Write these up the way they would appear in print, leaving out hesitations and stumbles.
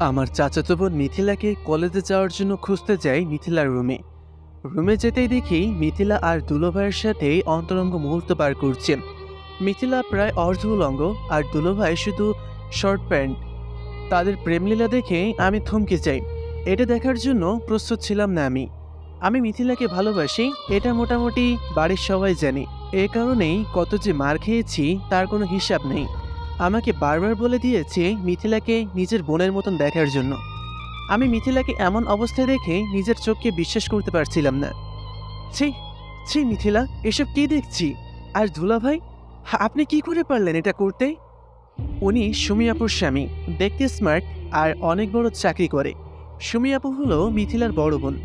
আমার চাচাতো বোন মিথিলাকে কলেজে যাওয়ার জন্য খুঁজতে যাই মিথিলার রুমে। রুমে যেতেই দেখি মিথিলা আর দুলোভাইয়ের সাথে অন্তরঙ্গ মুহূর্ত পার করছে। মিথিলা প্রায় অর্ধ উলঙ্গ আর দুলোভাই শুধু শর্ট প্যান্ট। তাদের প্রেমলীলা দেখে আমি থমকে যাই। এটা দেখার জন্য প্রস্তুত ছিলাম না আমি। আমি মিথিলাকে ভালোবাসি, এটা মোটামুটি বাড়ির সবাই জানে। এ কারণেই কত যে মার খেয়েছি তার কোনো হিসাব নেই। আমাকে বারবার বলে দিয়েছে মিথিলাকে নিজের বোনের মতন দেখার জন্য। আমি মিথিলাকে এমন অবস্থায় দেখে নিজের চোখকে বিশ্বাস করতে পারছিলাম না। ছি ছি মিথিলা, এসব কি দেখছি? আর দুলাভাই, আপনি কি করে পারলেন এটা করতে? উনি সুমি আপুর স্বামী, দেখতে স্মার্ট আর অনেক বড় চাকরি করে। সুমি আপু হলো মিথিলার বড় বোন।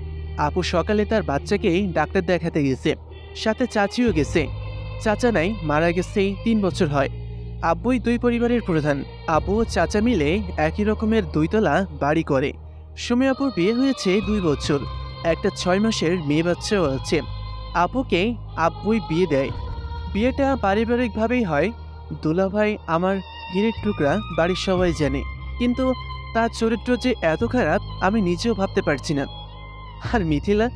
আপু সকালে তার বাচ্চাকেই ডাক্তার দেখাতে গেছে, সাথে চাচিও গেছে। চাচা নাই, মারা গেছে 3 বছর হয়। আব্বুই দুই পরিবারের প্রধান। আব্বু ও চাচা মিলে একই রকমের 2 তলা বাড়ি করে। সুমি আপুর বিয়ে হয়েছে 2 বছর, একটা 6 মাসের মেয়ে বাচ্চাও আছে। আপুকে আব্বুই বিয়ে দেয়। বিয়েটা পারিবারিকভাবেই হয়। দুলাভাই আমার হীরের টুকরা, বাড়ির সবাই জানে। কিন্তু তার চরিত্র যে এত খারাপ আমি নিজেও ভাবতে পারছি না। আর মিথিলা,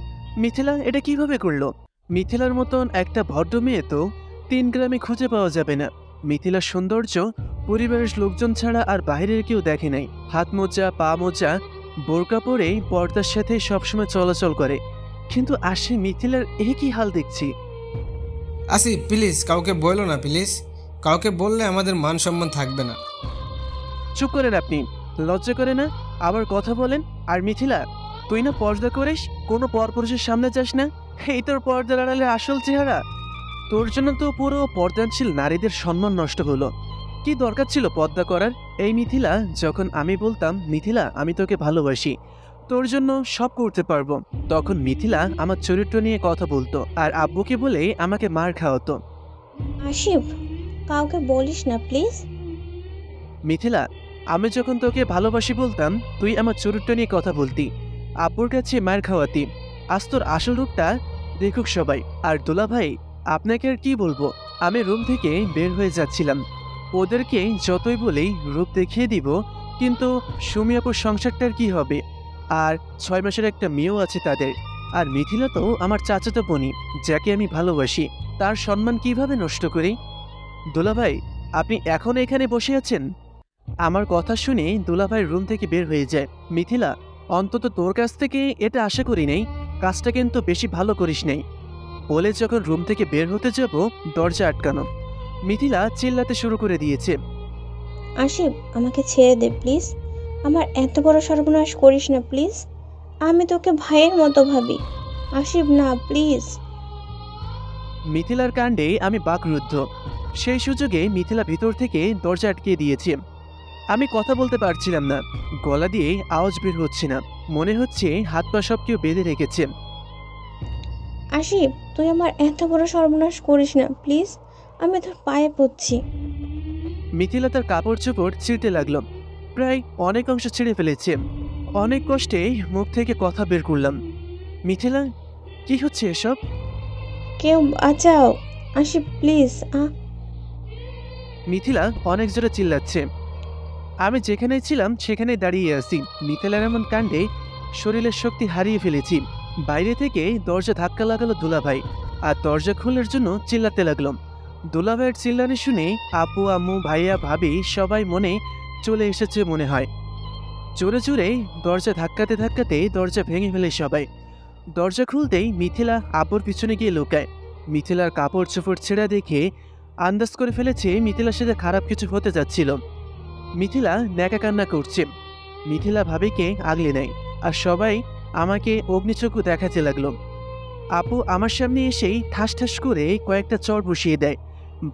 মিথিলা এটা কিভাবে করলো? মিথিলার মতন একটা ভদ্র মেয়ে তো 3 গ্রামে খুঁজে পাওয়া যাবে না। মিথিলার সৌন্দর্য পরিবারের লোকজন ছাড়া আর বাইরের কেউ দেখে নাই। হাত মোজা, পা মোজা, বোরকা পরে পর্দার সাথে সবসময় চলাচল করে। কিন্তু আসে মিথিলার এ কি হাল দেখছি? আসিফ প্লিজ কাউকে বলো না প্লিজ, কাউকে বললে আমাদের মান সম্মান থাকবে না। চুপ করেন আপনি, লজ্জা করে না? আবার কথা বলেন। আর মিথিলা, তুই না পর্দা করিস, কোনো পরপুরুষের সামনে যাস না। এই তোর পর্দার আড়ালে আসল চেহারা। তোর জন্য তো পুরো পর্দানশীল নারীদের সম্মান নষ্ট হলো। কি দরকার ছিল পর্দা করার? এই মিথিলা, যখন আমি বলতাম মিথিলা আমি তোকে ভালোবাসি, তোর জন্য সব করতে পারবো, তখন মিথিলা আমার চরিত্র নিয়ে কথা বলতো আর আব্বুকে বলে আমাকে মার খাওয়াতো। আসিফ, কাউকে বলিস না প্লিজ। মিথিলা, আমি যখন তোকে ভালোবাসি বলতাম তুই আমার চরিত্র নিয়ে কথা বলতি, আব্বুর কাছে মার খাওয়াতি। আজ তোর আসল রূপটা দেখুক সবাই। আর দুলাভাই, আপনাকে আর কি বলবো। আমি রুম থেকে বের হয়ে যাচ্ছিলাম। ওদেরকে যতই বলেই রূপ দেখিয়ে দিব, কিন্তু সুমি আপুর সংসারটার কি হবে? আর 6 মাসের একটা মেয়েও আছে তাদের। আর মিথিলা তো আমার চাচাতো বোনই, যাকে আমি ভালোবাসি। তার সম্মান কিভাবে নষ্ট করি? দুলাভাই, আপনি এখন এখানে বসে আছেন? আমার কথা শুনে দুলাভাই রুম থেকে বের হয়ে যায়। মিথিলা, অন্তত তোর কাছ থেকে এটা আশা করি নাই, কাজটা কিন্তু বেশি ভালো করিস নাই। বলে যখন রুম থেকে বের হতে যাব, দরজা আটকানো। মিথিলা চিল্লাতে শুরু করে দিয়েছে। আসিফ, আমাকে ছেড়ে দে প্লিজ। আমার এত বড় সর্বনাশ করিস না প্লিজ। আমি তোকে ভাইয়ের মতো ভাবি। আসিফ না, প্লিজ। মিথিলার কাণ্ডে আমি বাকরুদ্ধ। সেই সুযোগে মিথিলা ভিতর থেকে দরজা আটকিয়ে দিয়েছে। আমি কথা বলতে পারছিলাম না, গলা দিয়ে আওয়াজ বের হচ্ছে না। মনে হচ্ছে হাত পা সব কেউ বেঁধে রেখেছে। আসিফ, তুই আমার এত বড় সর্বনাশ করিস না প্লিজ। আমি তোর পায়ে পড়ছি। মিথিলা তার কাপড় চোপড় ছিঁড়তে লাগলো, প্রায় অনেক অংশ ছিঁড়ে ফেলেছে। অনেক কষ্টে মুখ থেকে কথা বের করলাম। মিথিলা, কি হচ্ছে এসব? কেউ বাঁচাও। আসিফ প্লিজ। মিথিলা অনেক জোরে চিল্লাচ্ছে। আমি যেখানে ছিলাম সেখানেই দাঁড়িয়ে আছি। মিথিলার এমন কাণ্ডে শরীরের শক্তি হারিয়ে ফেলেছি। বাইরে থেকে দরজা ধাক্কা লাগালো দুলাভাই, আর দরজা খোলার জন্য চিল্লাতে লাগলো। দুলাভাইয়ের চিল্লানি শুনে আপু, আম্মু, ভাইয়া, ভাবি সবাই মনে চলে এসেছে মনে হয়। জোরে জোরে দরজা ধাক্কাতে ধাক্কাতে দরজা ভেঙে ফেলে সবাই। দরজা খুলতেই মিথিলা আব্বুর পিছনে গিয়ে লুকায়। মিথিলার কাপড় চোপড় ছেঁড়া দেখে আন্দাজ করে ফেলেছে মিথিলার সাথে খারাপ কিছু হতে যাচ্ছিল। মিথিলা ন্যাকা কান্না করছে। মিথিলা ভাবিকে আগলে নেয়, আর সবাই আমাকে অগ্নিচক্ষু দেখাতে লাগলো। আপু আমার সামনে এসেই ঠাস ঠাস করে কয়েকটা চড় বসিয়ে দেয়।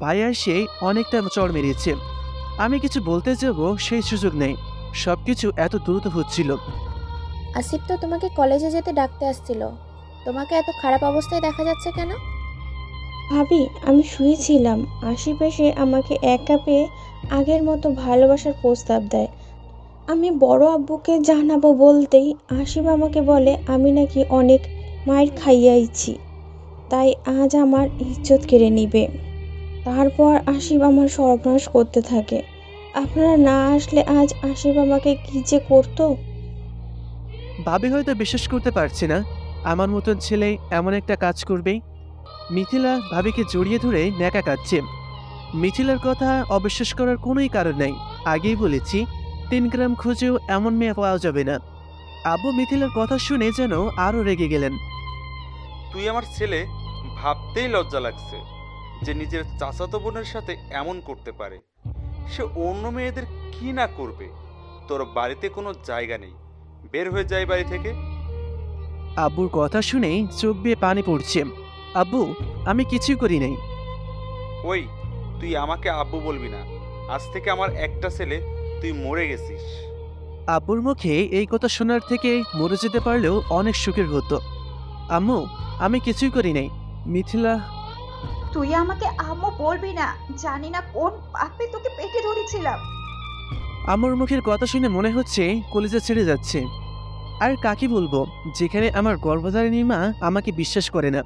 ভাইয়া এসে অনেকটা চড় মেরেছে। আমি কিছু বলতে যাব, সেই সুযোগ নেই। সবকিছু এত দ্রুত হচ্ছিল। আসিফ তো তোমাকে কলেজে যেতে ডাকতে আসছিল। তোমাকে এত খারাপ অবস্থায় দেখা যাচ্ছে কেন? ভাবি, আমি শুয়েছিলাম। আসিফ এসে আমাকে একা পেয়ে আগের মতো ভালোবাসার প্রস্তাব দেয়। আমি বড় আব্বুকে জানাবো বলতেই আসিফ আমাকে বলে আমি নাকি অনেক মায়ের খাইয়াইছি, তাই আজ আমার ইজ্জত কেড়ে নিবে। তারপর আসিফ আমার সর্বনাশ করতে থাকে। আপনারা না আসলে আজ আশিফ আমাকে কি যে করতো। ভাবি হয়তো বিশ্বাস করতে পারছে না আমার মতন ছেলে এমন একটা কাজ করবে। মিথিলা ভাবিকে জড়িয়ে ধরে ন্যাকা কাঁদছে। মিথিলার কথা অবিশ্বাস করার কোনোই কারণ নাই। আগেই বলেছি 3 গ্রাম খুঁজেও এমন মেয়ে পাওয়া যাবে না। আব্বু মিথিলার কথা শুনে যেন আরও রেগে গেলেন। তুই আমার ছেলে, ভাবতেই লজ্জা লাগছে যে নিজের চাচাতো বোনের সাথে এমন করতে পারে। সে অন্য মেয়েদের কি না করবে। তোর বাড়িতে কোনো জায়গা নেই, বের হয়ে যায় বাড়ি থেকে। আব্বুর কথা শুনেই চোখ বেয়ে পানি পড়ছে। আব্বু, আমি কিছুই করি নাই। ওই, তুই আমাকে আব্বু বলবি না। আজ থেকে আমার একটা ছেলে, তুই মরে গেছিস। আব্বুর মুখে এই কথা শোনার থেকে মরে যেতে পারলেও অনেক সুখের হতো। আম্মু, আমি কিছুই করি নাই। মিথিলা। তুই আমাকে আম্মু বলবি না। জানি না কোন পাপে তোকে পেটে ধরেছিলাম। আম্মুর মুখের কথা শুনে মনে হচ্ছে কলিজা ছেড়ে যাচ্ছে। আর কাকে বলবো, যেখানে আমার গর্ভধারিণী মা আমাকে বিশ্বাস করে না,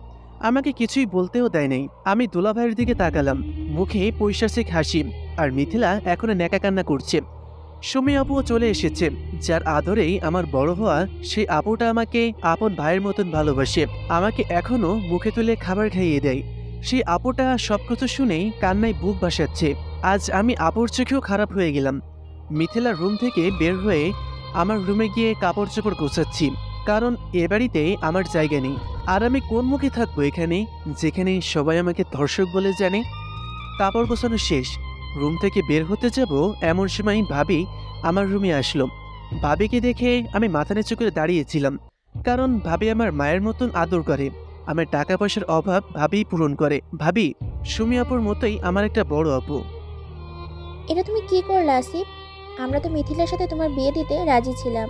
আমাকে কিছুই বলতেও দেয় নাই। আমি দুলাভাইয়ের দিকে তাকালাম, মুখে পৈশাচিক হাসি, আর মিথিলা এখনো ন্যাকা কান্না করছে। সুমি আপুও চলে এসেছে, যার আদরেই আমার বড় হওয়া সেই আপুটা আমাকে আপন ভাইয়ের মতন ভালোবাসে। আমাকে এখনো মুখে তুলে খাবার খাইয়ে দেয়। সেই আপুটা সবকিছু শুনেই কান্নায় বুক ভাসাচ্ছে। আজ আমি আপুর চোখেও খারাপ হয়ে গেলাম। মিথিলার রুম থেকে বের হয়ে আমার রুমে গিয়ে কাপড় চোপড় গোছাচ্ছি, কারণ এ বাড়িতে আমার জায়গা নেই। আর আমি কোন মুখে থাকবো এখানে, যেখানে সবাই আমাকে ধর্ষক বলে জানে। কাপড় গোছানো শেষ, রুম থেকে বের হতে যাব এমন সময় ভাবি আমার রুমে আসলো। ভাবিকে দেখে আমি মাথা নিচু করে দাঁড়িয়েছিলাম, কারণ ভাবি আমার মায়ের মতন আদর করে। আমার টাকা পয়সার অভাব ভাবিই পূরণ করে। ভাবি সুমি আপুর মতোই আমার একটা বড় আপু। এটা তুমি কি করলে আসিফ? আমরা তো মিথিলার সাথে তোমার বিয়ে দিতে রাজি ছিলাম।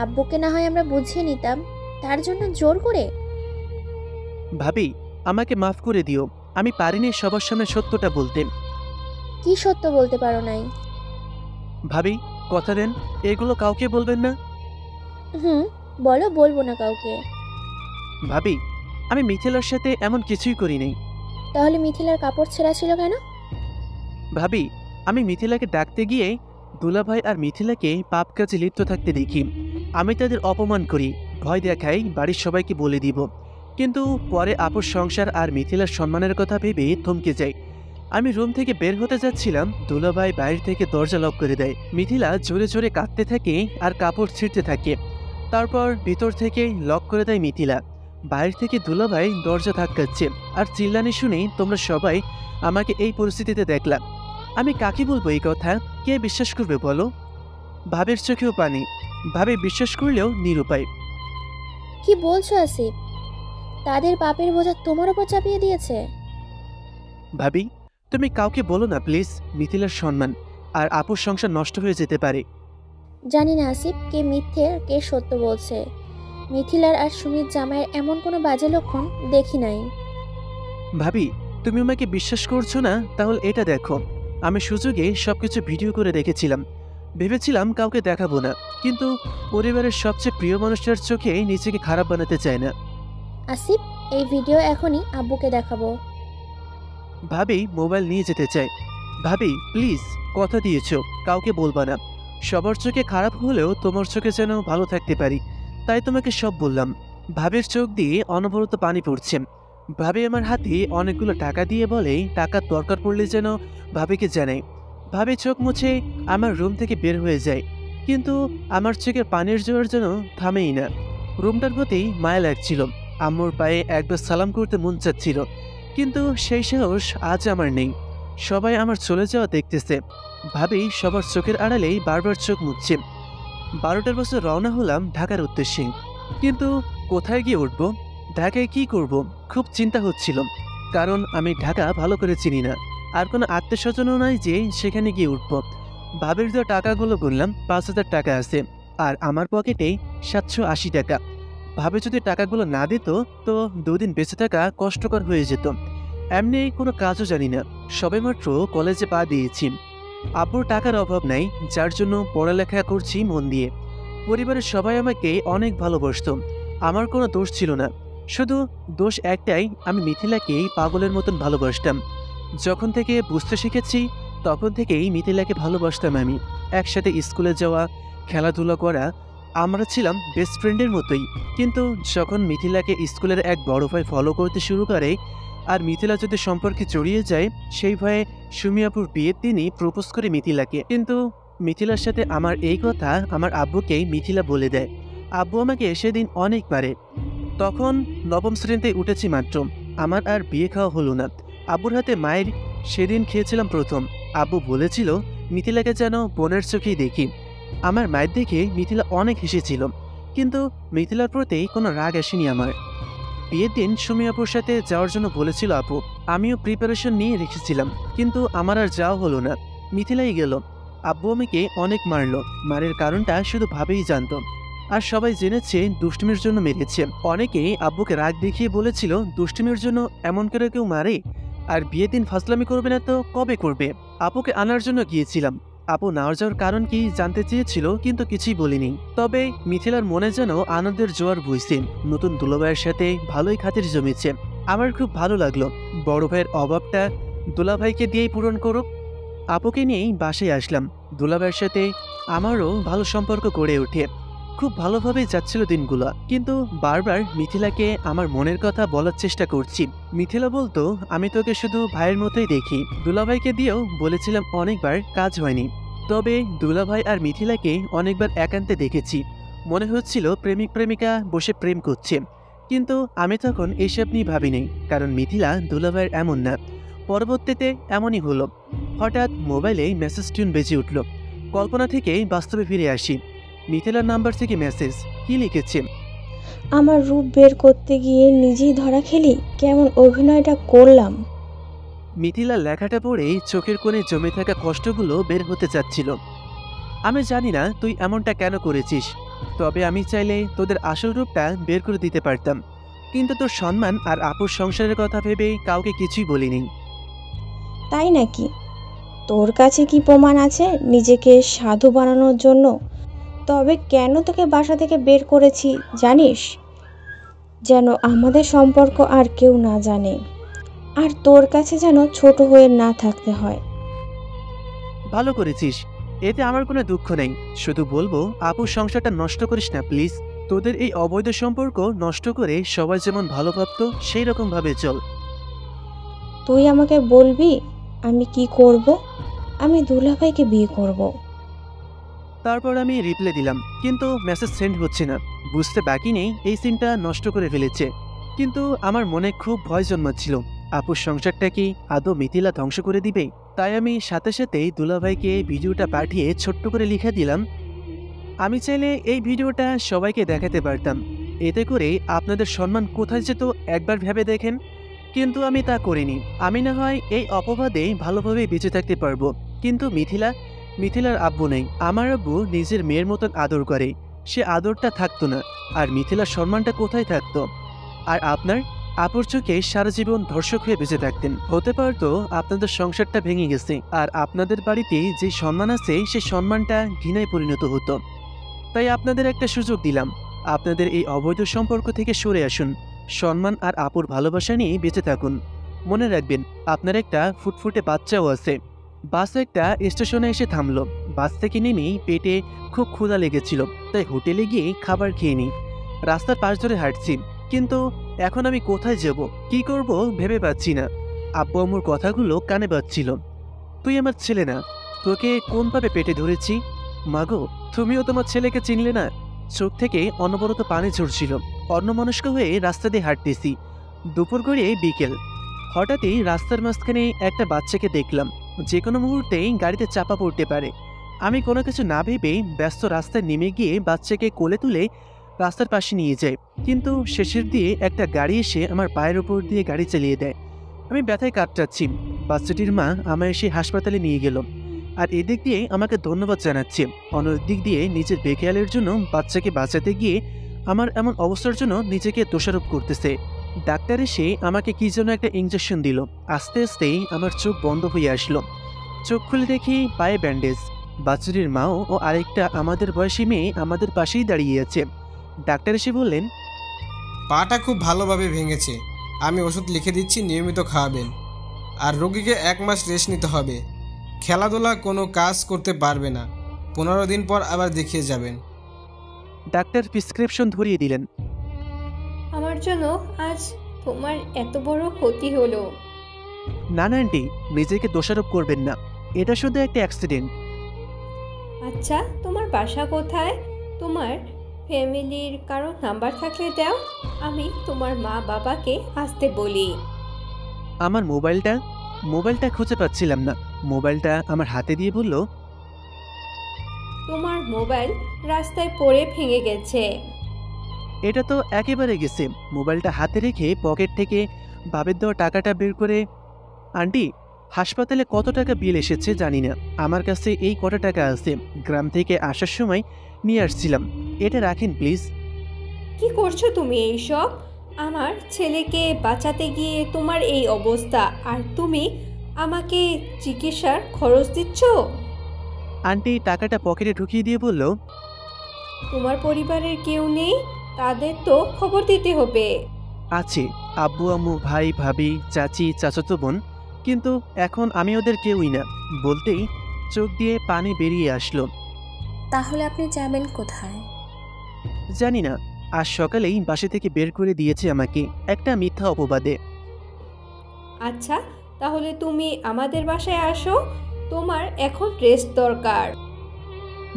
আব্বুকে না হয় আমরা বুঝিয়ে নিতাম, তার জন্য জোর করে। ভাবি আমাকে মাফ করে দিও, আমি পারিনি সবার সামনে সত্যটা বলতে। কি সত্য বলতে পারো নাই? ভাবি কথা দেন, এগুলো কাউকে বলবেন না। হুম, বলো, বলবো না কাউকে। ভাবি আমি মিথিলার সাথে এমন কিছুই করি নাই। তাহলে মিথিলার কাপড় ছেঁড়া ছিল কেন? ভাবি আমি মিথিলাকে ডাকতে গিয়ে দুলাভাই আর মিথিলাকে পাপ কাজে লিপ্ত থাকতে দেখি। আমি তাদের অপমান করি, ভয় দেখাই বাড়ির সবাইকে বলে দিব। কিন্তু পরে আপুর সংসার আর মিথিলার সম্মানের কথা ভেবে থমকে যাই। আমি রুম থেকে বের হতে যাচ্ছিলাম, দুলাভাই বাইরে থেকে দরজা লক করে দেয়। মিথিলা জোরে জোরে কাঁদতে থাকে আর কাপড় ছিঁড়তে থাকে। তারপর ভিতর থেকে লক করে দেয় মিথিলা। বাইরে থেকে দুলাভাই দরজা ধাক্কাচ্ছে আর চিল্লানি শুনেই তোমরা সবাই আমাকে এই পরিস্থিতিতে দেখলা। আমি কাকে বলবো এই কথা, কে বিশ্বাস করবে বলো? ভাবের চোখেও পানি, ভাবে বিশ্বাস করলেও নিরুপায়। কি বলছো আসিফ? তাদের পাপের বোঝা তোমার উপর চাপিয়ে দিয়েছে? ভাবি তুমি কাউকে বলো না প্লিজ, মিথিলার সম্মান আর আপুর সংসার নষ্ট হয়ে যেতে পারে। জানি না আসিফ, কে মিথ্যে আর কে সত্য বলছে। মিথিলার আর সুমির জামাইয়ের এমন কোনো বাজে লক্ষণ দেখি নাই। ভাবি তুমি আমাকে বিশ্বাস করছো না? তাহলে এটা দেখো, আমি সুযোগে সবকিছু ভিডিও করে রেখেছিলাম। ভেবেছিলাম কাউকে দেখাবো না, কিন্তু পরিবারের সবচেয়ে প্রিয় মানুষটার চোখে নিজেকে খারাপ বানাতে চায় না। আসিফ, এই ভিডিও এখনই আব্বুকে দেখাবো। ভাবি মোবাইল নিয়ে যেতে চায়। ভাবি প্লিজ, কথা দিয়েছো কাউকে বলবা না। সবার চোখে খারাপ হলেও তোমার চোখে যেন ভালো থাকতে পারি, তাই তোমাকে সব বললাম। ভাবির চোখ দিয়ে অনবরত পানি পড়ছে। ভাবি আমার হাতে অনেকগুলো টাকা দিয়ে বলে টাকার দরকার পড়লে যেন ভাবিকে জানাই। ভাবি চোখ মুছে আমার রুম থেকে বের হয়ে যায়, কিন্তু আমার চোখের পানির জোয়ার যেন থামেই না। রুমটার প্রতি মায়া লাগছিল, আম্মুর পায়ে একবার সালাম করতে মন চাচ্ছিল, কিন্তু সেই সাহস আজ আমার নেই। সবাই আমার চলে যাওয়া দেখতেছে। ভাবি সবার চোখের আড়ালেই বারবার চোখ মুছছে। 12টার বছর রওনা হলাম ঢাকার উদ্দেশ্যে, কিন্তু কোথায় গিয়ে উঠবো, ঢাকায় কি করব খুব চিন্তা হচ্ছিল, কারণ আমি ঢাকা ভালো করে চিনি না। আর কোনো আত্মীয় স্বজনও নাই যে সেখানে গিয়ে উঠব। ভাবির দেওয়া টাকাগুলো গুনলাম, 5,000 টাকা আছে, আর আমার পকেটে 780 টাকা। ভাবে যদি টাকাগুলো না দিত তো 2 দিন বেঁচে থাকা কষ্টকর হয়ে যেত। এমনি কোনো কাজও জানি না, সবেমাত্র কলেজে পা দিয়েছি। আব্বুর টাকার অভাব নাই, যার জন্য পড়ালেখা করছি মন দিয়ে। পরিবারের সবাই আমাকে অনেক ভালোবাসত, আমার কোনো দোষ ছিল না। শুধু দোষ একটাই, আমি মিথিলাকেই পাগলের মতন ভালোবাসতাম। যখন থেকে বুঝতে শিখেছি তখন থেকেই মিথিলাকে ভালোবাসতাম আমি। একসাথে স্কুলে যাওয়া, খেলাধুলা করা, আমরা ছিলাম বেস্ট ফ্রেন্ডের মতোই। কিন্তু যখন মিথিলাকে স্কুলের এক বড় ভাই ফলো করতে শুরু করে আর মিথিলা যদি সম্পর্কে জড়িয়ে যায়, সেই ভয়ে সুমি আপুর বিয়ের দিনই প্রপোজ করে মিথিলাকে। কিন্তু মিথিলার সাথে আমার এই কথা আমার আব্বুকেই মিথিলা বলে দেয়। আব্বু আমাকে সেদিন অনেক মারে। তখন নবম শ্রেণীতে উঠেছি মাত্র, আমার আর বিয়ে খাওয়া হলো না। আব্বুর হাতে মায়ের সেদিন খেয়েছিলাম প্রথম। আব্বু বলেছিল মিথিলাকে যেন বোনের চোখেই দেখি। আমার মায়ের দেখে মিথিলা অনেক হেসেছিল, কিন্তু মিথিলার প্রতি কোনো রাগ আসেনি আমার। বিয়ের দিন সুমি আপুর সাথে যাওয়ার জন্য বলেছিল আপু, আমিও প্রিপারেশন নিয়ে রেখেছিলাম, কিন্তু আমার আর যাওয়া হলো না, মিথিলাই গেল। আব্বু আমাকে অনেক মারলো, মারের কারণটা শুধু ভাবেই জানত। আর সবাই জেনেছে দুষ্টুমির জন্য মেরেছে। অনেকেই আব্বুকে রাগ দেখিয়ে বলেছিল দুষ্টুমির জন্য এমন করে কেউ মারে, আর বিয়ের দিন ফাজলামি করবে না তো কবে করবে। আপুকে আনার জন্য গিয়েছিলাম। আপু না যাওয়ার কারণ কি জানতে চেয়েছিল, কিন্তু কিছুই বলিনি। তবে মিথিলার মনে যেন আনন্দের জোয়ার বইছে। নতুন দুলাভাইয়ের সাথে ভালোই খাতির জমেছে। আমার খুব ভালো লাগলো। বড় ভাইয়ের অভাবটা দুলাভাইকে দিয়েই পূরণ করুক। আপুকে নিয়েই বাসায় আসলাম। দুলাভাইয়ের সাথে আমারও ভালো সম্পর্ক গড়ে ওঠে। খুব ভালোভাবেই যাচ্ছিল দিনগুলো, কিন্তু বারবার মিথিলাকে আমার মনের কথা বলার চেষ্টা করছি। মিথিলা বলতো আমি তোকে শুধু ভাইয়ের মতোই দেখি। দুলাভাইকে দিয়েও বলেছিলাম অনেকবার, কাজ হয়নি। তবে দুলাভাই আর মিথিলাকে অনেকবার একান্তে দেখেছি। মনে হচ্ছিল প্রেমিক প্রেমিকা বসে প্রেম করছে, কিন্তু আমি তখন এসব নিয়ে ভাবিনি, কারণ মিথিলা দুলাভাইয়ের এমন না। পরবর্তীতে এমনই হলো। হঠাৎ মোবাইলে মেসেজ টিউন বেজে উঠল। কল্পনা থেকে বাস্তবে ফিরে আসি। মিথিলার নাম্বার থেকে মেসেজ। কি লিখেছে? আমার রূপ বের করতে গিয়ে নিজেই ধরা খেলি, কেমন অভিনয়টা করলাম। মিথিলার লেখাটা পড়েই চোখের কোণে জমে থাকা কষ্টগুলো বের হতে চাচ্ছিল। আমি জানি না তুই এমনটা কেন করেছিস, তবে আমি চাইলে তোদের আসল রূপটা বের করে দিতে পারতাম, কিন্তু তোর সম্মান আর আপুর সংসারের কথা ভেবে কাউকে কিছুই বলিনি। তাই নাকি? তোর কাছে কি প্রমাণ আছে নিজেকে সাধু বানানোর জন্য? তবে কেন তোকে বাসা থেকে বের করেছি জানিস? যেন আমাদের সম্পর্ক আর কেউ না জানে, আর তোর কাছে যেন ছোট হয়ে না থাকতে হয়। ভালো করেছিস, এতে আমার কোনো দুঃখ নেই। শুধু বলবো আপুর সংসারটা নষ্ট করিস না প্লিজ। তোদের এই অবৈধ সম্পর্ক নষ্ট করে সবাই যেমন ভালো ভাবতো সেই রকম ভাবে চল। তুই আমাকে বলবি আমি কি করব? আমি দুলাভাইকে বিয়ে করব। তারপর আমি রিপ্লাই দিলাম, কিন্তু মেসেজ সেন্ড হচ্ছে না। বুঝতে বাকি নেই এই সিনটা নষ্ট করে ফেলেছে। কিন্তু আমার মনে খুব ভয় জন্মাচ্ছিল, আপুর সংসারটা কি আদৌ মিথিলা ধ্বংস করে দিবে। তাই আমি সাথে সাথেই দুলাভাইকে ভিডিওটা পাঠিয়ে ছোট্ট করে লিখে দিলাম, আমি চাইলে এই ভিডিওটা সবাইকে দেখাতে পারতাম, এতে করে আপনাদের সম্মান কোথায় যেত একবার ভেবে দেখেন। কিন্তু আমি তা করিনি। আমি না হয় এই অপবাদে ভালোভাবে বেঁচে থাকতে পারবো, কিন্তু মিথিলার আব্বু নেই। আমার আব্বু নিজের মেয়ের মতন আদর করে, সে আদরটা থাকতো না, আর মিথিলার সম্মানটা কোথায় থাকতো। আর আপনার আপুর চোখে সারা জীবন ধর্ষক হয়ে বেঁচে থাকতেন। হতে পারতো আপনাদের সংসারটা ভেঙে গেছে, আর আপনাদের বাড়িতে যে সম্মান আছে সে সম্মানটা ঘৃণায় পরিণত হতো। তাই আপনাদের একটা সুযোগ দিলাম, আপনাদের এই অবৈধ সম্পর্ক থেকে সরে আসুন, সম্মান আর আপুর ভালোবাসা নিয়ে বেঁচে থাকুন। মনে রাখবেন আপনার একটা ফুটফুটে বাচ্চাও আছে। বাস একটা স্টেশনে এসে থামলো। বাস থেকে নেমেই পেটে খুব ক্ষুধা লেগেছিল, তাই হোটেলে গিয়ে খাবার খেয়ে নিই। রাস্তার পাশ ধরে হাঁটছি, কিন্তু এখন আমি কোথায় যাব, কি করব ভেবে পাচ্ছি না। আব্বু আম্মুর কথাগুলো কানে বাজছিল। তুই আমার ছেলে না, তোকে কোনভাবে পেটে ধরেছি? মাগো, তুমিও তোমার ছেলেকে চিনলে না? চোখ থেকে অনবরত পানি ঝরছিল। অন্যমনস্ক হয়ে রাস্তা দিয়ে হাঁটতেছি। দুপুর গড়িয়ে বিকেল। হঠাৎই রাস্তার মাঝখানে একটা বাচ্চাকে দেখলাম, যে কোনো মুহূর্তেই গাড়িতে চাপা পড়তে পারে। আমি কোনো কিছু না ভেবে ব্যস্ত রাস্তায় নেমে গিয়ে বাচ্চাকে কোলে তুলে রাস্তার পাশে নিয়ে যাই, কিন্তু শেষের দিয়ে একটা গাড়ি এসে আমার পায়ের উপর দিয়ে গাড়ি চালিয়ে দেয়। আমি ব্যথায় কাতরাচ্ছি। বাচ্চাটির মা আমায় এসে হাসপাতালে নিয়ে গেল, আর এদিক দিয়ে আমাকে ধন্যবাদ জানাচ্ছে। অন্য দিক দিয়ে নিজের বেখেয়ালের জন্য বাচ্চাকে বাঁচাতে গিয়ে আমার এমন অবস্থার জন্য নিজেকে দোষারোপ করতেছে। ডাক্তার এসে আমাকে কি যেন একটা ইঞ্জেকশন দিল। আস্তে আস্তেই আমার চোখ বন্ধ হয়ে আসলো। চোখ খুলে দেখি পায়ে ব্যান্ডেজ। বাচ্চাটির মাও ও আরেকটা আমাদের বয়সী মেয়ে আমাদের পাশেই দাঁড়িয়ে আছে। ডাক্তার এসে বললেন, পাটা খুব ভালোভাবে ভেঙেছে, আমি ওষুধ লিখে দিচ্ছি, নিয়মিত খাওয়াবেন, আর রোগীকে 1 মাস রেস্ট নিতে হবে। খেলাধুলা কোনো কাজ করতে পারবে না। 15 দিন পর আবার দেখিয়ে যাবেন। ডাক্তার প্রেসক্রিপশন ধরিয়ে দিলেন। আমার জন্য আজ তোমার এত বড় ক্ষতি হলো। না না আন্টি, নিজেকে দোষারোপ করবেন না, এটা শুধু একটা অ্যাক্সিডেন্ট। আচ্ছা, তোমার বাসা কোথায়? তোমার ফ্যামিলির কারো নাম্বার থাকলে দাও, আমি তোমার মা বাবাকে আসতে বলি। আমার মোবাইলটা খুঁজে পাচ্ছিলাম না। মোবাইলটা আমার হাতে দিয়ে বলল, তোমার মোবাইল রাস্তায় পড়ে ভেঙে গেছে। এটা তো একেবারে গেছে। মোবাইলটা হাতে রেখে পকেট থেকে বাবের দেওয়া টাকাটা বের করে, আন্টি হাসপাতালে কত টাকা বিল এসেছে জানি না, আমার কাছে এই কটা টাকা আছে, গ্রাম থেকে আসার সময় নিয়ে আসছিলাম, এটা রাখেন প্লিজ। কি করছো তুমি এইসব? আমার ছেলেকে বাঁচাতে গিয়ে তোমার এই অবস্থা, আর তুমি আমাকে চিকিৎসার খরচ দিচ্ছ। আন্টি টাকাটা পকেটে ঢুকিয়ে দিয়ে বলল, তোমার পরিবারের কেউ নেই? তাদের তো খবর দিতে হবে। আছে আব্বু আম্মু ভাই ভাবি চাচি চাচাতো বোন, কিন্তু এখন আমি ওদের কেউই না। বলতেই চোখ দিয়ে পানি বেরিয়ে আসলো। তাহলে আপনি যাবেন কোথায়? জানি না, আজ সকালেই বাসা থেকে বের করে দিয়েছে আমাকে একটা মিথ্যা অপবাদে। আচ্ছা, তাহলে তুমি আমাদের বাসায় আসো, তোমার এখন রেস্ট দরকার।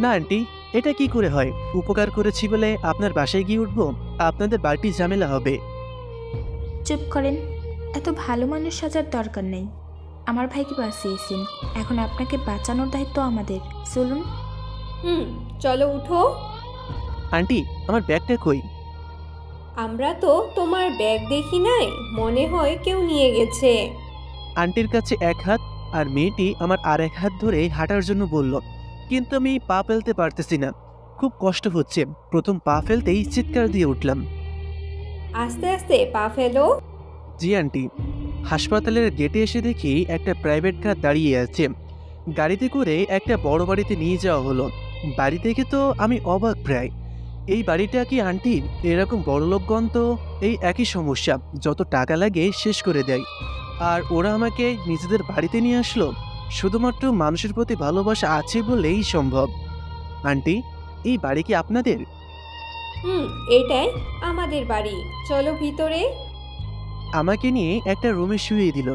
না আন্টি, এটা কি করে হয়? উপকার করেছি বলে আপনার বাসায় গিয়ে উঠবো? আপনাদের বাড়তি ঝামেলা হবে। চুপ করেন, এত ভালো মানুষ সাজার দরকার নেই। আমার ভাইকে বাঁচিয়েছেন, এখন আপনাকে বাঁচানোর দায়িত্ব আমাদের। চলুন। চলো উঠো। আন্টি আমার ব্যাগটা কই? আমরা তো তোমার ব্যাগ দেখি নাই, মনে হয় কেউ নিয়ে গেছে। আন্টির কাছে এক হাত আর মেয়েটি আমার আর এক হাত ধরে হাঁটার জন্য বলল, কিন্তু আমি পা ফেলতে পারতেছি না, খুব কষ্ট হচ্ছে। প্রথম পা ফেলতেই চিৎকার দিয়ে উঠলাম। আস্তে আস্তে পা ফেলো। জি আন্টি। হাসপাতালের গেটে এসে দেখি একটা প্রাইভেট কার দাঁড়িয়ে আছে। গাড়িতে করে একটা বড় বাড়িতে নিয়ে যাওয়া হলো। বাড়ি থেকে তো আমি অবাক প্রায়। এই বাড়িটা কি আন্টি? এরকম বড়লোকগণ তো এই একই সমস্যা, যত টাকা লাগে শেষ করে দেয়। আর ওরা আমাকে নিজেদের বাড়িতে নিয়ে আসলো শুধুমাত্র মানুষের প্রতি ভালোবাসা আছে বলেই সম্ভব। আন্টি এই বাড়ি কি আপনাদের? এটাই আমাদের বাড়ি, চলো ভিতরে। আমাকে নিয়ে একটা রুমে শুইয়ে দিল।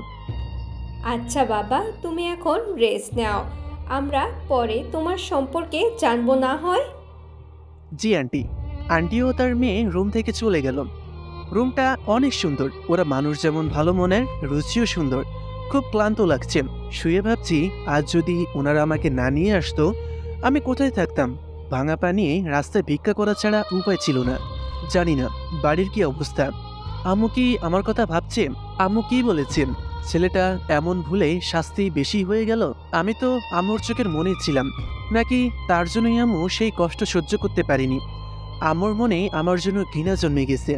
আচ্ছা বাবা, তুমি এখন রেস্ট নাও, আমরা পরে তোমার সম্পর্কে জানবো না হয়। জি আন্টি। আন্টিও তার মেয়ে রুম থেকে চলে গেল। রুমটা অনেক সুন্দর, ওরা মানুষ যেমন ভালো মনের, রুচিও সুন্দর। খুব ক্লান্ত লাগছে, শুয়ে ভাবছি আজ যদি ওনারা আমাকে না নিয়ে আসতো আমি কোথায় থাকতাম। ভাঙা পা নিয়ে রাস্তায় ভিক্ষা করা ছাড়া উপায় ছিল না। জানি না বাড়ির কি অবস্থা। আম্মু কি আমার কথা ভাবছে? আম্মু কি বলেছেন? ছেলেটা এমন ভুলে শাস্তি বেশি হয়ে গেল। আমি তো আম্মুর চোখের মনে ছিলাম, নাকি তার জন্যই আম্মু সেই কষ্ট সহ্য করতে পারিনি? আম্মুর মনে আমার জন্য ঘৃণা জন্মে গেছে।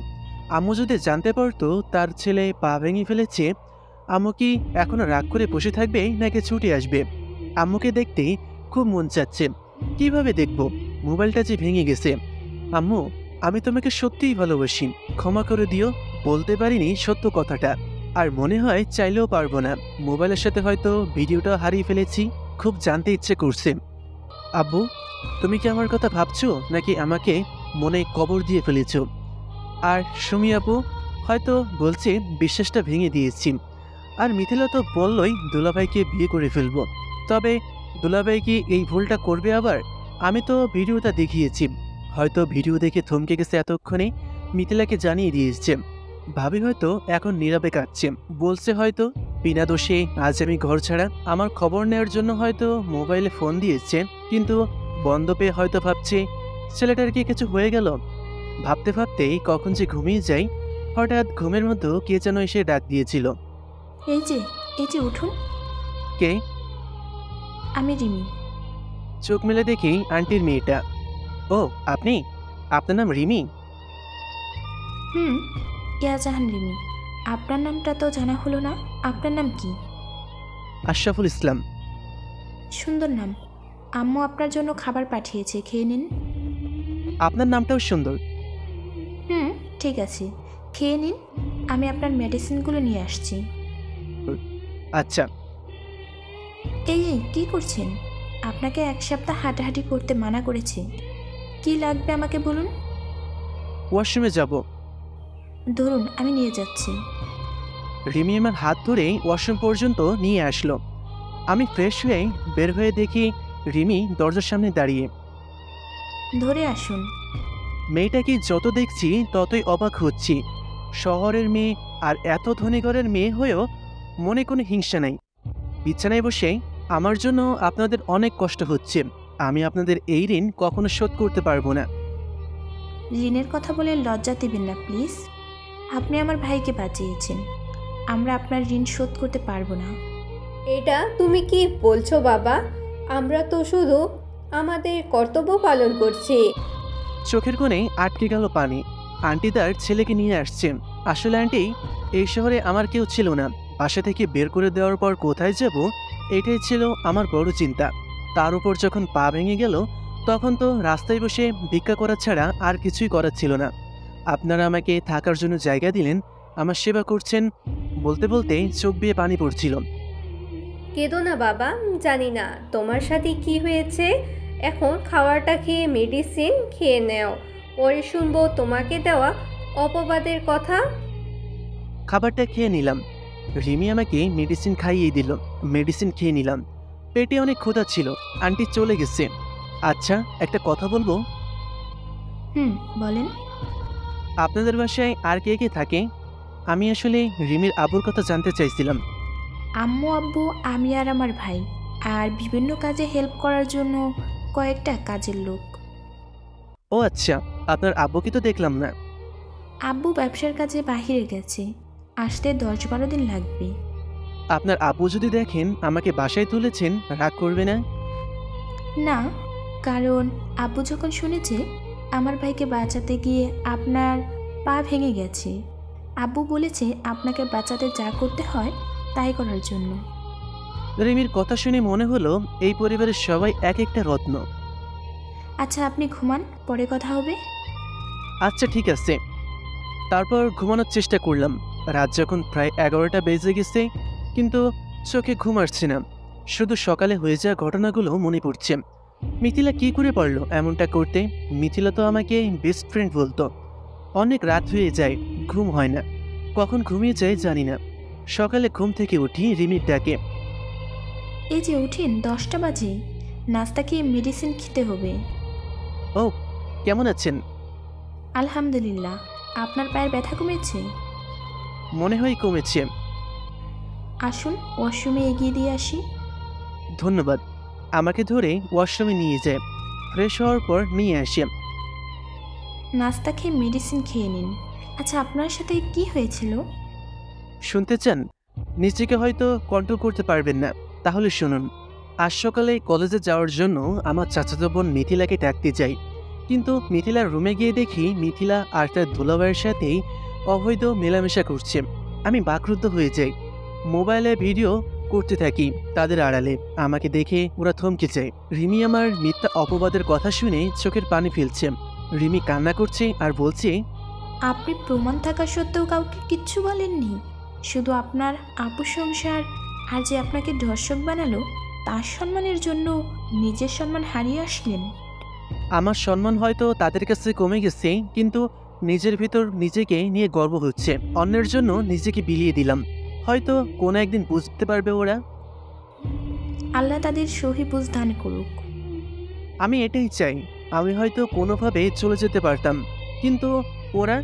আম্মু যদি জানতে পারতো তার ছেলে পা ভেঙে ফেলেছে, আম্মু কি এখনো রাগ করে বসে থাকবে নাকি ছুটে আসবে? আম্মুকে দেখতে খুব মন চাচ্ছে, কিভাবে দেখব? মোবাইলটা যে ভেঙে গেছে। আম্মু আমি তোমাকে সত্যিই ভালোবাসি, ক্ষমা করে দিও। বলতে পারিনি সত্য কথাটা, আর মনে হয় চাইলেও পারবো না। মোবাইলের সাথে হয়তো ভিডিওটা হারিয়ে ফেলেছি, খুব জানতে ইচ্ছে করছে। আব্বু তুমি কি আমার কথা ভাবছো নাকি আমাকে মনে কবর দিয়ে ফেলেছ? আর সুমি আপু হয়তো বলছে বিশ্বাসটা ভেঙে দিয়েছি। আর মিথিলা তো বললই দুলাভাইকে বিয়ে করে ফেলবো। তবে দুলাভাই কি এই ভুলটা করবে আবার? আমি তো ভিডিওটা দেখিয়েছি, হয়তো ভিডিও দেখে থমকে গেছে, এতক্ষণে মিথিলাকে জানিয়ে দিয়েছে। ভাবি হয়তো এখন নীরবে কাঁদছে, বলছে হয়তো বিনা দোষে আজ আমি ঘর ছাড়া। আমার খবর নেওয়ার জন্য হয়তো মোবাইলে ফোন দিয়েছে, কিন্তু বন্ধ পেয়ে হয়তো ভাবছে ছেলেটার কি কিছু হয়ে গেল। ভাবতে ভাবতেই কখন যে ঘুমিয়ে যাই, হঠাৎ ঘুমের মধ্যে কে যেন এসে ডাক দিয়েছিল। এই যে উঠুন। কে? আমি রিমি। চোখ মেলে দেখি আন্টির মেয়েটা। ও আপনি? আপনার নাম রিমি? ইয়াজাহান রিমি। আপনার নামটা তো জানা হলো না, আপনার নাম কি? আশরাফুল ইসলাম। সুন্দর নাম। আম্মু আপনার জন্য খাবার পাঠিয়েছে, খেয়ে নিন। আপনার নামটাও সুন্দর। ঠিক আছে, খেয়ে নিন, আমি আপনার মেডিসিনগুলো নিয়ে আসছি। আচ্ছা। এই এই কী করছেন? আপনাকে 1 সপ্তাহ হাঁটাহাঁটি করতে মানা করেছি। কি লাগবে আমাকে বলুন। ওয়াশরুমে যাব। ধরুন আমি নিয়ে যাচ্ছি। রিমি আমার হাত ধরে ওয়াশরুম পর্যন্ত নিয়ে আসলো। আমি ফ্রেশ হয়ে বের হয়ে দেখি রিমি দরজার সামনে দাঁড়িয়ে। ধরে আসুন। মেয়েটাকে যত দেখছি ততই অবাক হচ্ছি। শহরের মেয়ে আর এত ধনী ঘরের মেয়ে হয়েও মনে কোনো হিংসা নাই। বিছানায় বসে আমার জন্য আপনাদের অনেক কষ্ট হচ্ছে। আমি আপনাদের এই ঋণ কখনো শোধ করতে পারবো না। ঋণের কথা বলে লজ্জা দেবেন না প্লিজ। আপনি আমার ভাইকে বাঁচিয়েছেন, আমরা আপনার ঋণ শোধ করতে পারবো না। এটা তুমি কি বলছো বাবা? আমরা তো শুধু আমাদের কর্তব্য পালন করছি। চোখের কোণে আটকে গেল পানি। আন্টি তার ছেলেকে নিয়ে আসছে। আসলে আন্টি, এই শহরে আমার কেউ ছিল না। বাসা থেকে বের করে দেওয়ার পর কোথায় যাব এটাই ছিল আমার বড় চিন্তা। তার উপর যখন পা ভেঙে গেল তখন তো রাস্তায় বসে ভিক্ষা করা ছাড়া আর কিছুই করার ছিল না। আপনারা আমাকে থাকার জন্য জায়গা দিলেন, আমার সেবা করছেন। বলতে বলতে চোখ বেয়ে পানি পড়ছিল। কেঁদো না বাবা, জানি না তোমার সাথে কি হয়েছে। এখন খাওয়াটা খেয়ে মেডিসিন খেয়ে নাও, পরে শুনবো তোমাকে দেওয়া অপবাদের কথা। খাবারটা খেয়ে নিলাম। রিমি আমাকে মেডিসিন খাইয়ে দিল। মেডিসিন খেয়ে নিলাম। পেটে অনেক ক্ষুধা ছিল। আন্টি চলে গেছে। আচ্ছা, একটা কথা বলবো? বলেন। আপনাদের বাসায় আর কে কে থাকে? আমি আসলে রিমির আব্বুর কথা জানতে চাইছিলাম। আম্মু, আব্বু, আমি আর আমার ভাই, আর বিভিন্ন কাজে হেল্প করার জন্য কয়েকটা কাজের লোক। ও আচ্ছা, আপনার আব্বুকে তো দেখলাম না। আব্বু ব্যবসার কাজে বাহিরে গেছে, আসতে 10-12 দিন লাগবে। আপনার আব্বু যদি দেখেন আমাকে বাসায় তুলেছেন, রাগ করবে না? না, কারণ আব্বু যখন শুনেছে আমার ভাইকে বাঁচাতে গিয়ে আপনার পা ভেঙে গেছে, আব্বু বলেছে আপনাকে বাঁচাতে যা করতে হয় তাই করার জন্য। রিমির কথা শুনে মনে হলো এই পরিবারের সবাই এক একটা রত্ন। আচ্ছা আপনি ঘুমান, পরে কথা হবে। আচ্ছা ঠিক আছে। তারপর ঘুমানোর চেষ্টা করলাম। রাত যখন প্রায় 11টা বেজে গেছে, কিন্তু চোখে ঘুম আসছে না। শুধু সকালে হয়ে যাওয়া ঘটনাগুলো মনে পড়ছে। মিথিলা কি করে পারলো এমনটা করতে? মিথিলা তো আমাকে বেস্ট ফ্রেন্ড বলতো। অনেক রাত হয়ে যায়, ঘুম হয় না। কখন ঘুমিয়ে যায় জানি না। সকালে ঘুম থেকে উঠি রিমির ডাকে। এই যে উঠিন, 10টা বাজে, নাস্তা খেয়ে মেডিসিন খেতে হবে। ও, কেমন আছেন? আলহামদুলিল্লাহ। আপনার পায়ের ব্যথা কমেছে? মনে হয় কমেছে। আসুন ওয়াশরুমে এগিয়ে দিয়ে আসি। ধন্যবাদ। আমাকে ধরে ওয়াশরুমে নিয়ে যায়। ফ্রেশ হওয়ার পর নিয়ে আসে। নাস্তা খেয়ে মেডিসিন খেয়ে নিন। আচ্ছা আপনার সাথে কি হয়েছিল? শুনতে চান? নিজেকে হয়তো কন্ট্রোল করতে পারবেন না, তাহলে শুনুন। আজ সকালে কলেজে যাওয়ার জন্য আমার চাচাতো বোন মিথিলাকে ডাকতে যাই, কিন্তু মিথিলার রুমে গিয়ে দেখি মিথিলা আর তার দুলাভাইয়ের সাথেই অবৈধ মেলামেশা করছে। আমি বাকরুদ্ধ হয়ে যাই। মোবাইলে ভিডিও করতে থাকি তাদের আড়ালে। আমাকে দেখে ওরা থমকে যায়। রিমি আমার মিথ্যা অপবাদের কথা শুনে চোখের পানি ফেলছে। রিমি কান্না করছে আর বলছে, আপনি প্রমাণ থাকা সত্ত্বেও কাউকে কিচ্ছু বলেননি, শুধু আপনার আপু সংসার আর যে আপনাকে ধর্ষক বানালো তার সম্মানের জন্য নিজের সম্মান হারিয়ে আসলেন। আমার সম্মান হয়তো তাদের কাছে কমে গেছে, কিন্তু নিজের ভিতর নিজেকে নিয়ে গর্ব হচ্ছে। অন্যের জন্য নিজেকে বিলিয়ে দিলাম। হয়তো কোনো একদিন বুঝতে পারবে ওরা। আল্লাহ তাদের সহি বুঝ দান করুক। আমি এটাই চাই। আমি হয়তো কোনোভাবে চলে যেতে পারতাম, কিন্তু ওরা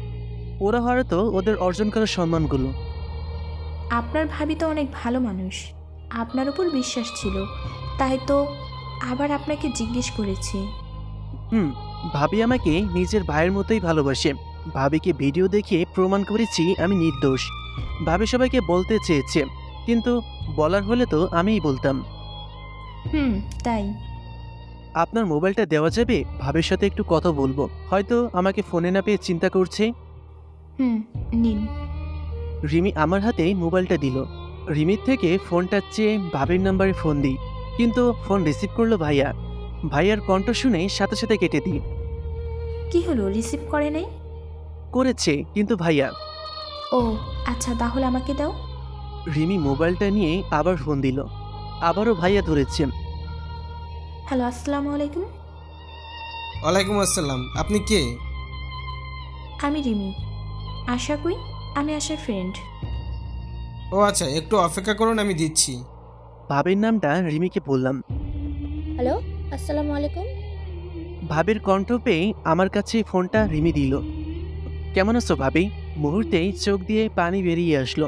ওরা হয়তো ওদের অর্জন করা সম্মানগুলো। আপনার ভাবি তো অনেক ভালো মানুষ, আপনার উপর বিশ্বাস ছিল, তাই তো আবার আপনাকে জিজ্ঞেস করেছি। ভাবি আমাকে নিজের ভাইয়ের মতোই ভালোবাসে। ভাবিকে ভিডিও দেখে প্রমাণ করেছি আমি নির্দোষ। ভাবি সবাইকে বলতে চেয়েছে, কিন্তু বলার হলে তো আমিই বলতাম। তাই আপনার মোবাইলটা দেওয়া যাবে? ভাবির সাথে একটু কথা বলবো। হয়তো আমাকে ফোনে না পেয়ে চিন্তা করছে। নিন। রিমি আমার হাতে মোবাইলটা দিল। রিমির থেকে ফোনটা চেয়ে ভাবির নাম্বারে ফোন দিই, কিন্তু ফোন রিসিভ করলো ভাইয়া। ভাইয়ার কণ্ঠ শুনে সাথে সাথে কেটে দিই। কি হলো, রিসিভ করে নাই? করেছে, কিন্তু ভাইয়া। ও আচ্ছা, তাহলে আমাকে দাও। রিমি মোবাইলটা নিয়ে আবার ফোন দিল। আবারও ভাইয়া ধরেছে। হ্যালো, আসসালামু আলাইকুম। ওয়ালাইকুম আসসালাম। আপনি কে? আমি রিমি। আশা কই? আমি আশার ফ্রেন্ড। ও আচ্ছা, একটু অপেক্ষা করুন, আমি দিচ্ছি। ভাবির নামটা রিমিকে বললাম। হ্যালো, আসসালামু আলাইকুম। ভাবির কণ্ঠ পেয়ে আমার কাছে ফোনটা রিমি দিল। কেমন আছো ভাবি? মুহূর্তেই চোখ দিয়ে পানি বেরিয়ে আসলো।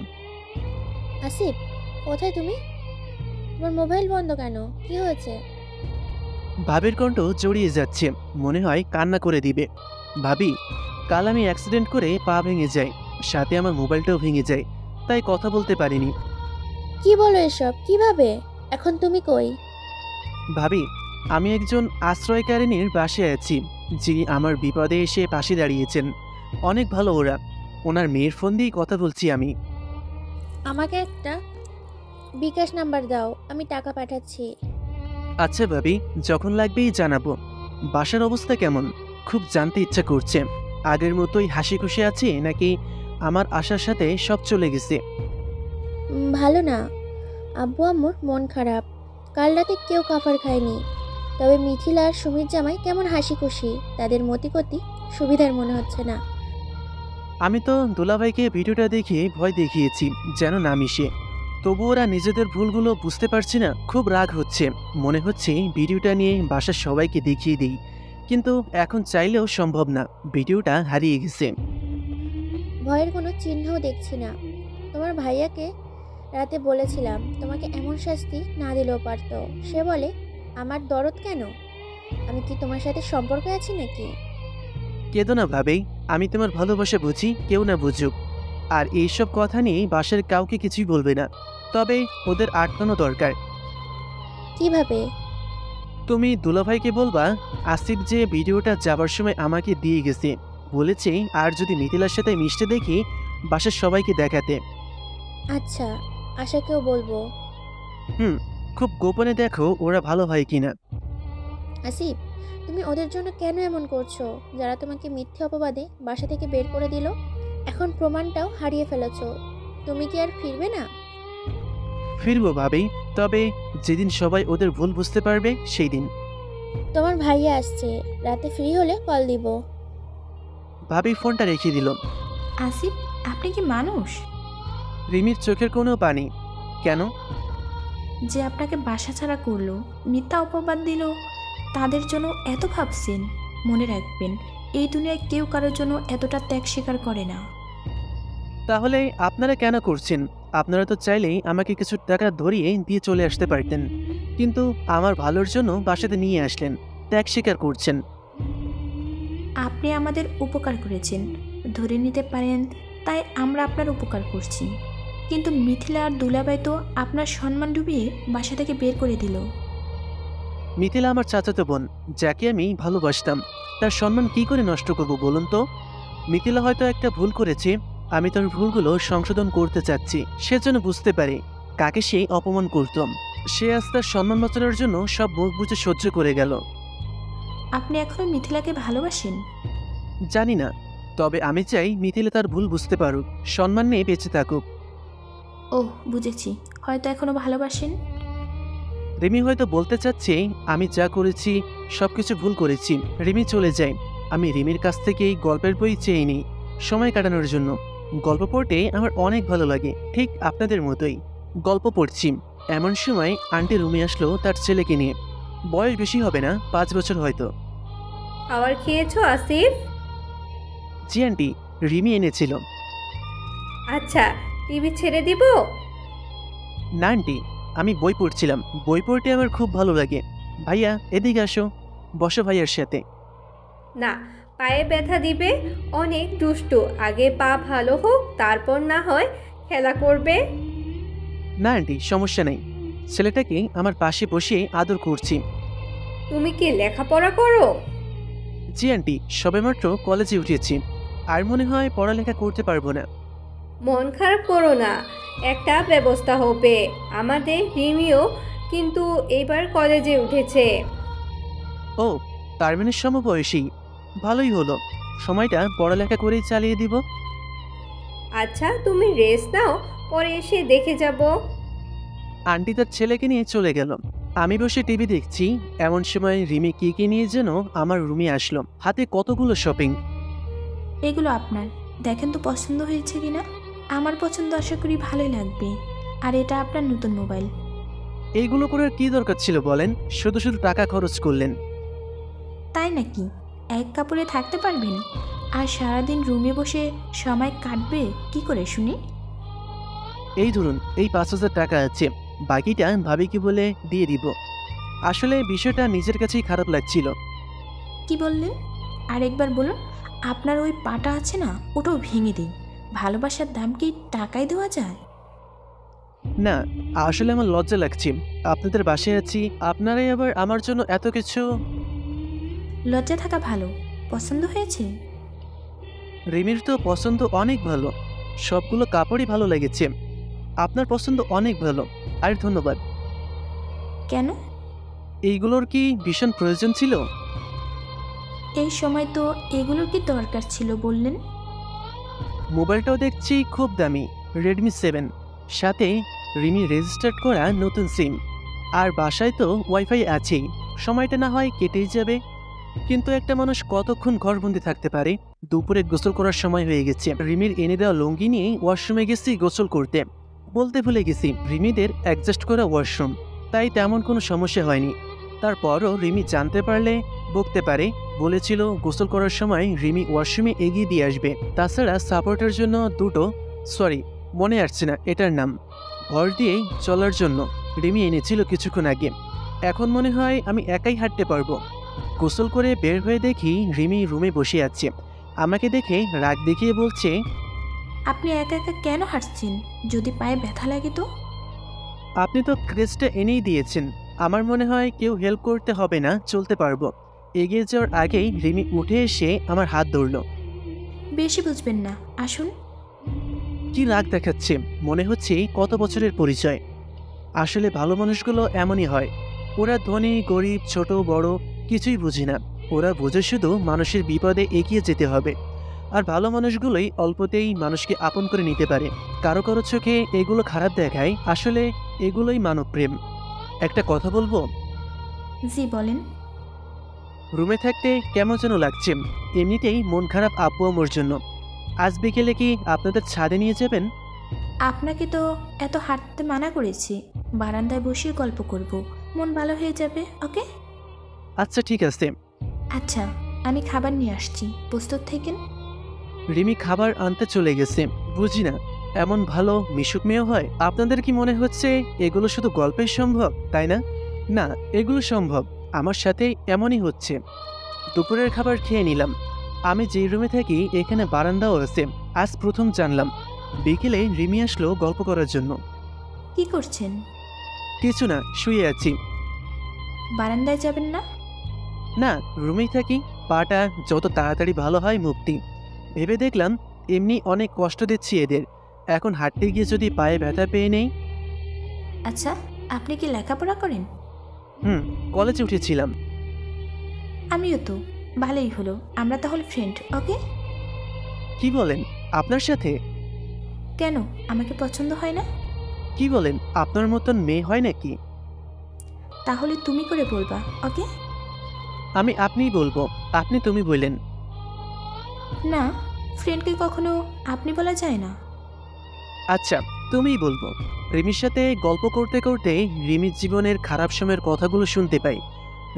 আসিফ, কোথায় তুমি? তোমার মোবাইল বন্ধ কেন? কি হয়েছে? ভাবির কণ্ঠ জড়িয়ে যাচ্ছে, মনে হয় কান্না করে দিবে। ভাবি, কাল আমি অ্যাক্সিডেন্ট করে পা ভেঙে যাই, সাথে আমার মোবাইলটাও ভেঙে যায়, তাই কথা বলতে পারিনি। কি বলো এসব? কিভাবে? এখন তুমি কই? ভাবি, আমি একজন আশ্রয়কারিণীর বাসায় আছি, যিনি আমার বিপদে এসে পাশে দাঁড়িয়েছেন। অনেক ভালো ওরা। ওনার মেয়ের ফোন দিয়েই কথা বলছি আমি। আমাকে একটা বিকাশ নাম্বার দাও, আমি টাকা পাঠাচ্ছি। আচ্ছা ভাবি, যখন লাগবেই জানাবো। বাসার অবস্থা কেমন? খুব জানতে ইচ্ছা করছে। আগের মতোই হাসি খুশি আছে নাকি আমার আশার সাথে সব চলে গেছে? ভালো না। আব্বু আম্মুর মন খারাপ। কাল রাতে কেউ খাবার খায়নি। তবে মিথিলা আর সুমির জামাই কেমন হাসি খুশি। তাদের মতিগতি সুবিধার মনে হচ্ছে না। আমি তো দুলাভাইকে ভিডিওটা দেখিয়ে ভয় দেখিয়েছি যেন না মিশে, তবু ওরা নিজেদের ভুলগুলো বুঝতে পারছে না। খুব রাগ হচ্ছে। মনে হচ্ছে ভিডিওটা নিয়ে বাসার সবাইকে দেখিয়ে দিই, কিন্তু এখন চাইলেও সম্ভব না। ভিডিওটা হারিয়ে গেছে। ভয়ের কোনো চিহ্নও দেখছি না। তোমার ভাইয়াকে রাতে বলেছিলাম তোমাকে এমন শাস্তি না দিলেও পারতো। সে বলে আমার দরদ কেন? আমি কি তোমার সাথে সম্পর্কে আছি নাকি? কেঁদো না ভাবেই, আমি তোমার ভালোবাসা বুঝি, কেউ না বুঝুক। আর এইসব কথা নিয়ে বাসার কাউকে কিছুই বলবে না, তবে ওদের আটকানো দরকার। কিভাবে? তুমি দুলাভাইকে বলবা আসিফ যে ভিডিওটা যাবার সময় আমাকে দিয়ে গেছে, বলেছে আর যদি মিথিলার সাথে মিশতে দেখি বাসার সবাইকে দেখাতে। আচ্ছা, আশাকেও বলবো। খুব গোপনে দেখো ওরা ভালো হয় কিনা। আসিফ, তুমি ওদের জন্য কেন এমন করছো? যারা তোমাকে মিথ্যে অপবাদে বাসা থেকে বের করে দিল, এখন প্রমাণটাও হারিয়ে ফেলেছো। তুমি কি আর ফিরবে না? ফিরবো ভাবেই, তবে যেদিন সবাই ওদের ভুল বুঝতে পারবে সেই দিন। তোমার ভাইয়া আসছে, রাতে ফ্রি হলে কল দিব। ভাবি ফোনটা রেখে দিল। আসিফ, আপনি কি মানুষ? রিমির চোখের কোনো পানি। কেন? যে আপনাকে বাসা ছাড়া করলো, মিথ্যা অপবাদ দিল, তাদের জন্য এত ভাবছেন? মনে রাখবেন, এই দুনিয়ায় কেউ কারোর জন্য এতটা ত্যাগ স্বীকার করে না। তাহলে আপনারা কেন করছেন? আপনারা তো চাইলেই আমাকে কিছু টাকা ধরিয়ে দিয়ে চলে আসতে পারতেন, কিন্তু আমার ভালোর জন্য বাসাতে নিয়ে আসলেন, ত্যাগ স্বীকার করছেন। আপনি আমাদের উপকার করেছেন, ধরে নিতে পারেন, তাই আমরা আপনার উপকার করছি। কিন্তু মিথিলা আর দুলাভাই তো আপনার সম্মান ডুবিয়ে বাসা থেকে বের করে দিল। মিথিলা আমার চাচাতো বোন, যাকে আমি ভালোবাসতাম। তার সম্মান কি করে নষ্ট করব বলুন তো? মিথিলা হয়তো একটা ভুল করেছে, আমি তার ভুলগুলো সংশোধন করতে চাচ্ছি। সে যেন বুঝতে পারে কাকে সে অপমান করতাম। সে আজ তার সম্মান বাঁচানোর জন্য সব মুখ বুঝে সহ্য করে গেল। আপনি এখনো মিথিলাকে ভালোবাসেন? জানি না, তবে আমি চাই মিথিলা তার ভুল বুঝতে পারুক, সম্মান নিয়ে বেঁচে থাকুক। ওহ, বুঝেছি, হয়তো এখনো ভালোবাসেন। রিমি হয়তো বলতে চাচ্ছে আমি যা করেছি সবকিছু ভুল করেছি। রিমি চলে যায়। আমি রিমির কাছ থেকে এই গল্পের বই চেয়ে নিই সময় কাটানোর জন্য। গল্প পড়তে আমার অনেক ভালো লাগে, ঠিক আপনাদের মতোই। গল্প পড়ছি, এমন সময় আন্টি রুমে আসলো তার ছেলেকে নিয়ে। বয়স বেশি হবে না, 5 বছর হয়তো। খাবার খেয়েছো আসিফ? জি আন্টি, রিমি এনেছিল। আচ্ছা, টিভি ছেড়ে দিব? না আন্টি, আমি বই পড়ছিলাম। বই পড়তে আমার খুব ভালো লাগে। ভাইয়া এদিকে আসো, বসো ভাইয়ার সাথে। না, পায়ে ব্যথা দিবে, অনেক দুষ্টু। আগে পা ভালো হোক, তারপর না হয় খেলা করবে। না আন্টি, সমস্যা নেই। ছেলেটাকে আমার পাশে বসে আদর করছি। তুমি কি লেখাপড়া করো? জি আন্টি, সবেমাত্র কলেজে উঠেছি, আর মনে হয় পড়ালেখা করতে পারবো না। মন খারাপ করো না, একটা ব্যবস্থা হবে। আমাদের রিমিও কিন্তু এবার কলেজে উঠেছে। ও, তার মানে সমবয়সী। ভালোই হলো, সময়টা পড়ালেখা করেই চালিয়ে দিব। আচ্ছা, তুমি রেস্ট নাও, পরে এসে দেখে যাব। আন্টি তার ছেলেকে নিয়ে চলে গেল। আমি বসে টিভি দেখছি, এমন সময় রিমি কি নিয়ে যেন আমার রুমে আসলো, হাতে কতগুলো শপিং। এগুলো আপনার, দেখেন তো পছন্দ হয়েছে কিনা। আমার পছন্দ আশা করি ভালোই লাগবে। আর এটা আপনার নতুন মোবাইল। এইগুলো করার কি দরকার ছিল বলেন? শুধু শুধু টাকা খরচ করলেন। তাই নাকি? এক কাপড়ে থাকতে পারবেন আর সারাদিন রুমে বসে সময় কাটবে কি করে শুনি? এই ধরুন, এই 5,000 টাকা আছে, বাকিটা ভাবিকে বলে দিয়ে দিব। আসলে বিষয়টা নিজের কাছেই খারাপ লাগছিল। কি বললেন? আরেকবার বলুন। আপনার ওই পাটা আছে না, ওটাও ভেঙে দিই। ভালোবাসার দাম কি টাকায় দেওয়া যায়? না, আসলে আমার লজ্জা লাগছে। আপনাদের বাসায় আছি, আপনারাই আবার আমার জন্য এত কিছু। লজ্জা থাকা ভালো। পছন্দ হয়েছে? রিমির তো পছন্দ অনেক ভালো, সবগুলো কাপড়ই ভালো লেগেছে। আপনার পছন্দ অনেক ভালো, আর ধন্যবাদ। কেন? এইগুলোর কি ভীষণ প্রয়োজন ছিল? এই সময় তো এগুলোর কি দরকার ছিল বললেন? মোবাইলটাও দেখছি খুব দামি, রেডমি 7, সাথে রিমি রেজিস্টার্ড করা নতুন সিম। আর বাসায় তো ওয়াইফাই আছেই, সময়টা না হয় কেটেই যাবে। কিন্তু একটা মানুষ কতক্ষণ ঘরবন্দি থাকতে পারে? দুপুরে গোসল করার সময় হয়ে গেছে। রিমির এনে দেওয়া লুঙ্গি নিয়ে ওয়াশরুমে গেছি গোসল করতে। বলতে ভুলে গেছি, রিমিদের অ্যাডজাস্ট করা ওয়াশরুম, তাই তেমন কোনো সমস্যা হয়নি। তারপরও রিমি জানতে পারলে বকতে পারে। বলেছিল গোসল করার সময় রিমি ওয়াশরুমে এগিয়ে দিয়ে আসবে। তাছাড়া সাপোর্টের জন্য দুটো, সরি মনে আসছে না এটার নাম, ভর দিয়েই চলার জন্য রিমি এনেছিল কিছুক্ষণ আগে। এখন মনে হয় আমি একাই হাঁটতে পারবো। গোসল করে বের হয়ে দেখি রিমি রুমে বসে আছে। আমাকে দেখে রাগ দেখিয়ে বলছে, আপনি একা একা কেন হাঁটছেন? যদি পায়ে ব্যথা লাগে তো? আপনি তো ক্রেজটা এনেই দিয়েছেন, আমার মনে হয় কেউ হেল্প করতে হবে না, চলতে পারবো। এগিয়ে যাওয়ার আগেই রিমি উঠে এসে আমার হাত ধরল। বেশি বুঝবেন না, আসুন। কি রাগ দেখাচ্ছে, মনে হচ্ছে কত বছরের পরিচয়। আসলে ভালো মানুষগুলো এমনই হয়, ওরা ধনী গরিব ছোট বড় কিছুই বুঝে না। ওরা বোঝে শুধু মানুষের বিপদে এগিয়ে যেতে হবে। আর ভালো মানুষগুলোই অল্পতেই মানুষকে আপন করে নিতে পারে। কারো কারো চোখে এগুলো খারাপ দেখায়, আসলে এগুলোই মানব প্রেম। একটা কথা বলবো? জি বলেন। রুমে থাকতে কেমন যেন লাগছে, এমনিতেই মন খারাপ আব্বু আম্মুর জন্য। আজ বিকেলে কি আপনাদের ছাদে নিয়ে যাবেন? আপনাকে তো এত হাঁটতে মানা করেছি। বারান্দায় বসে গল্প করব, মন ভালো হয়ে যাবে। ওকে? আচ্ছা ঠিক আছে। আচ্ছা, আমি খাবার নিয়ে আসছি, প্রস্তুত থাকেন। রিমি খাবার আনতে চলে গেছে। বুঝি না, এমন ভালো মিশুক মেয়েও হয়? আপনাদের কি মনে হচ্ছে এগুলো শুধু গল্পেই সম্ভব, তাই না? না, এগুলো সম্ভব, আমার সাথে এমনই হচ্ছে। দুপুরের খাবার খেয়ে নিলাম। আমি যে রুমে থাকি এখানে বারান্দাও আছে, আজ প্রথম জানলাম। বিকেলে রিমি আসলো গল্প করার জন্য। কি করছেন? কিছু না, শুয়ে আছি। বারান্দায় যাবেন না? না, রুমেই থাকি। পাটা যত তাড়াতাড়ি ভালো হয় মুক্তি। ভেবে দেখলাম এমনি অনেক কষ্ট দিচ্ছি এদের, এখন হাঁটতে গিয়ে যদি পায়ে ব্যথা পেয়ে নেই। আচ্ছা, আপনি কি লেখাপড়া করেন? কলেজে উঠেছিলাম। আমিও তো। ভালোই হলো, আমরা তাহলে ফ্রেন্ড। ওকে? কি বলেন? আপনার সাথে? কেন, আমাকে পছন্দ হয় না? কি বলেন? আপনার মতন মেয়ে হয় নাকি? তাহলে তুমি করে বলবা। ওকে? আমি আপনিই বলবো, আপনি তুমি বললেন। না, ফ্রেন্ডকে কখনো আপনি বলা যায় না। আচ্ছা, তুমিই বলবো। রিমির সাথে গল্প করতে করতে রিমির জীবনের খারাপ সময়ের কথাগুলো শুনতে পাই।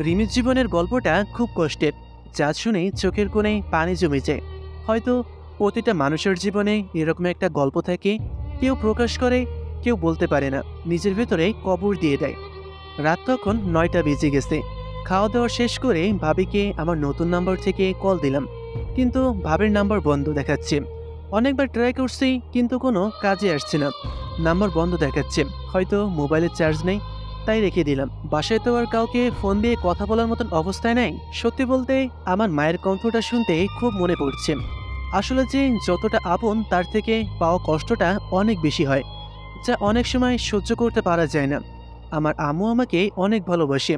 রিমির জীবনের গল্পটা খুব কষ্টের, যা শুনে চোখের কোণে পানি জমে যায়। হয়তো প্রতিটা মানুষের জীবনে এরকম একটা গল্প থাকে, কেউ প্রকাশ করে, কেউ বলতে পারে না, নিজের ভেতরে কবর দিয়ে দেয়। রাত তখন 9টা বেজে গেছে। খাওয়া দাওয়া শেষ করে ভাবিকে আমার নতুন নাম্বার থেকে কল দিলাম, কিন্তু ভাবির নাম্বার বন্ধ দেখাচ্ছে। অনেকবার ট্রাই করছি কিন্তু কোনো কাজে আসছে না, নাম্বার বন্ধ দেখাচ্ছে। হয়তো মোবাইলের চার্জ নেই, তাই রেখে দিলাম। বাসায় তো আর কাউকে ফোন দিয়ে কথা বলার মতন অবস্থায় নাই। সত্যি বলতে আমার মায়ের কণ্ঠটা শুনতে খুব মনে পড়ছে। আসলে যে যতটা আপন তার থেকে পাওয়া কষ্টটা অনেক বেশি হয়, যা অনেক সময় সহ্য করতে পারা যায় না। আমার আম্মু আমাকে অনেক ভালোবাসে,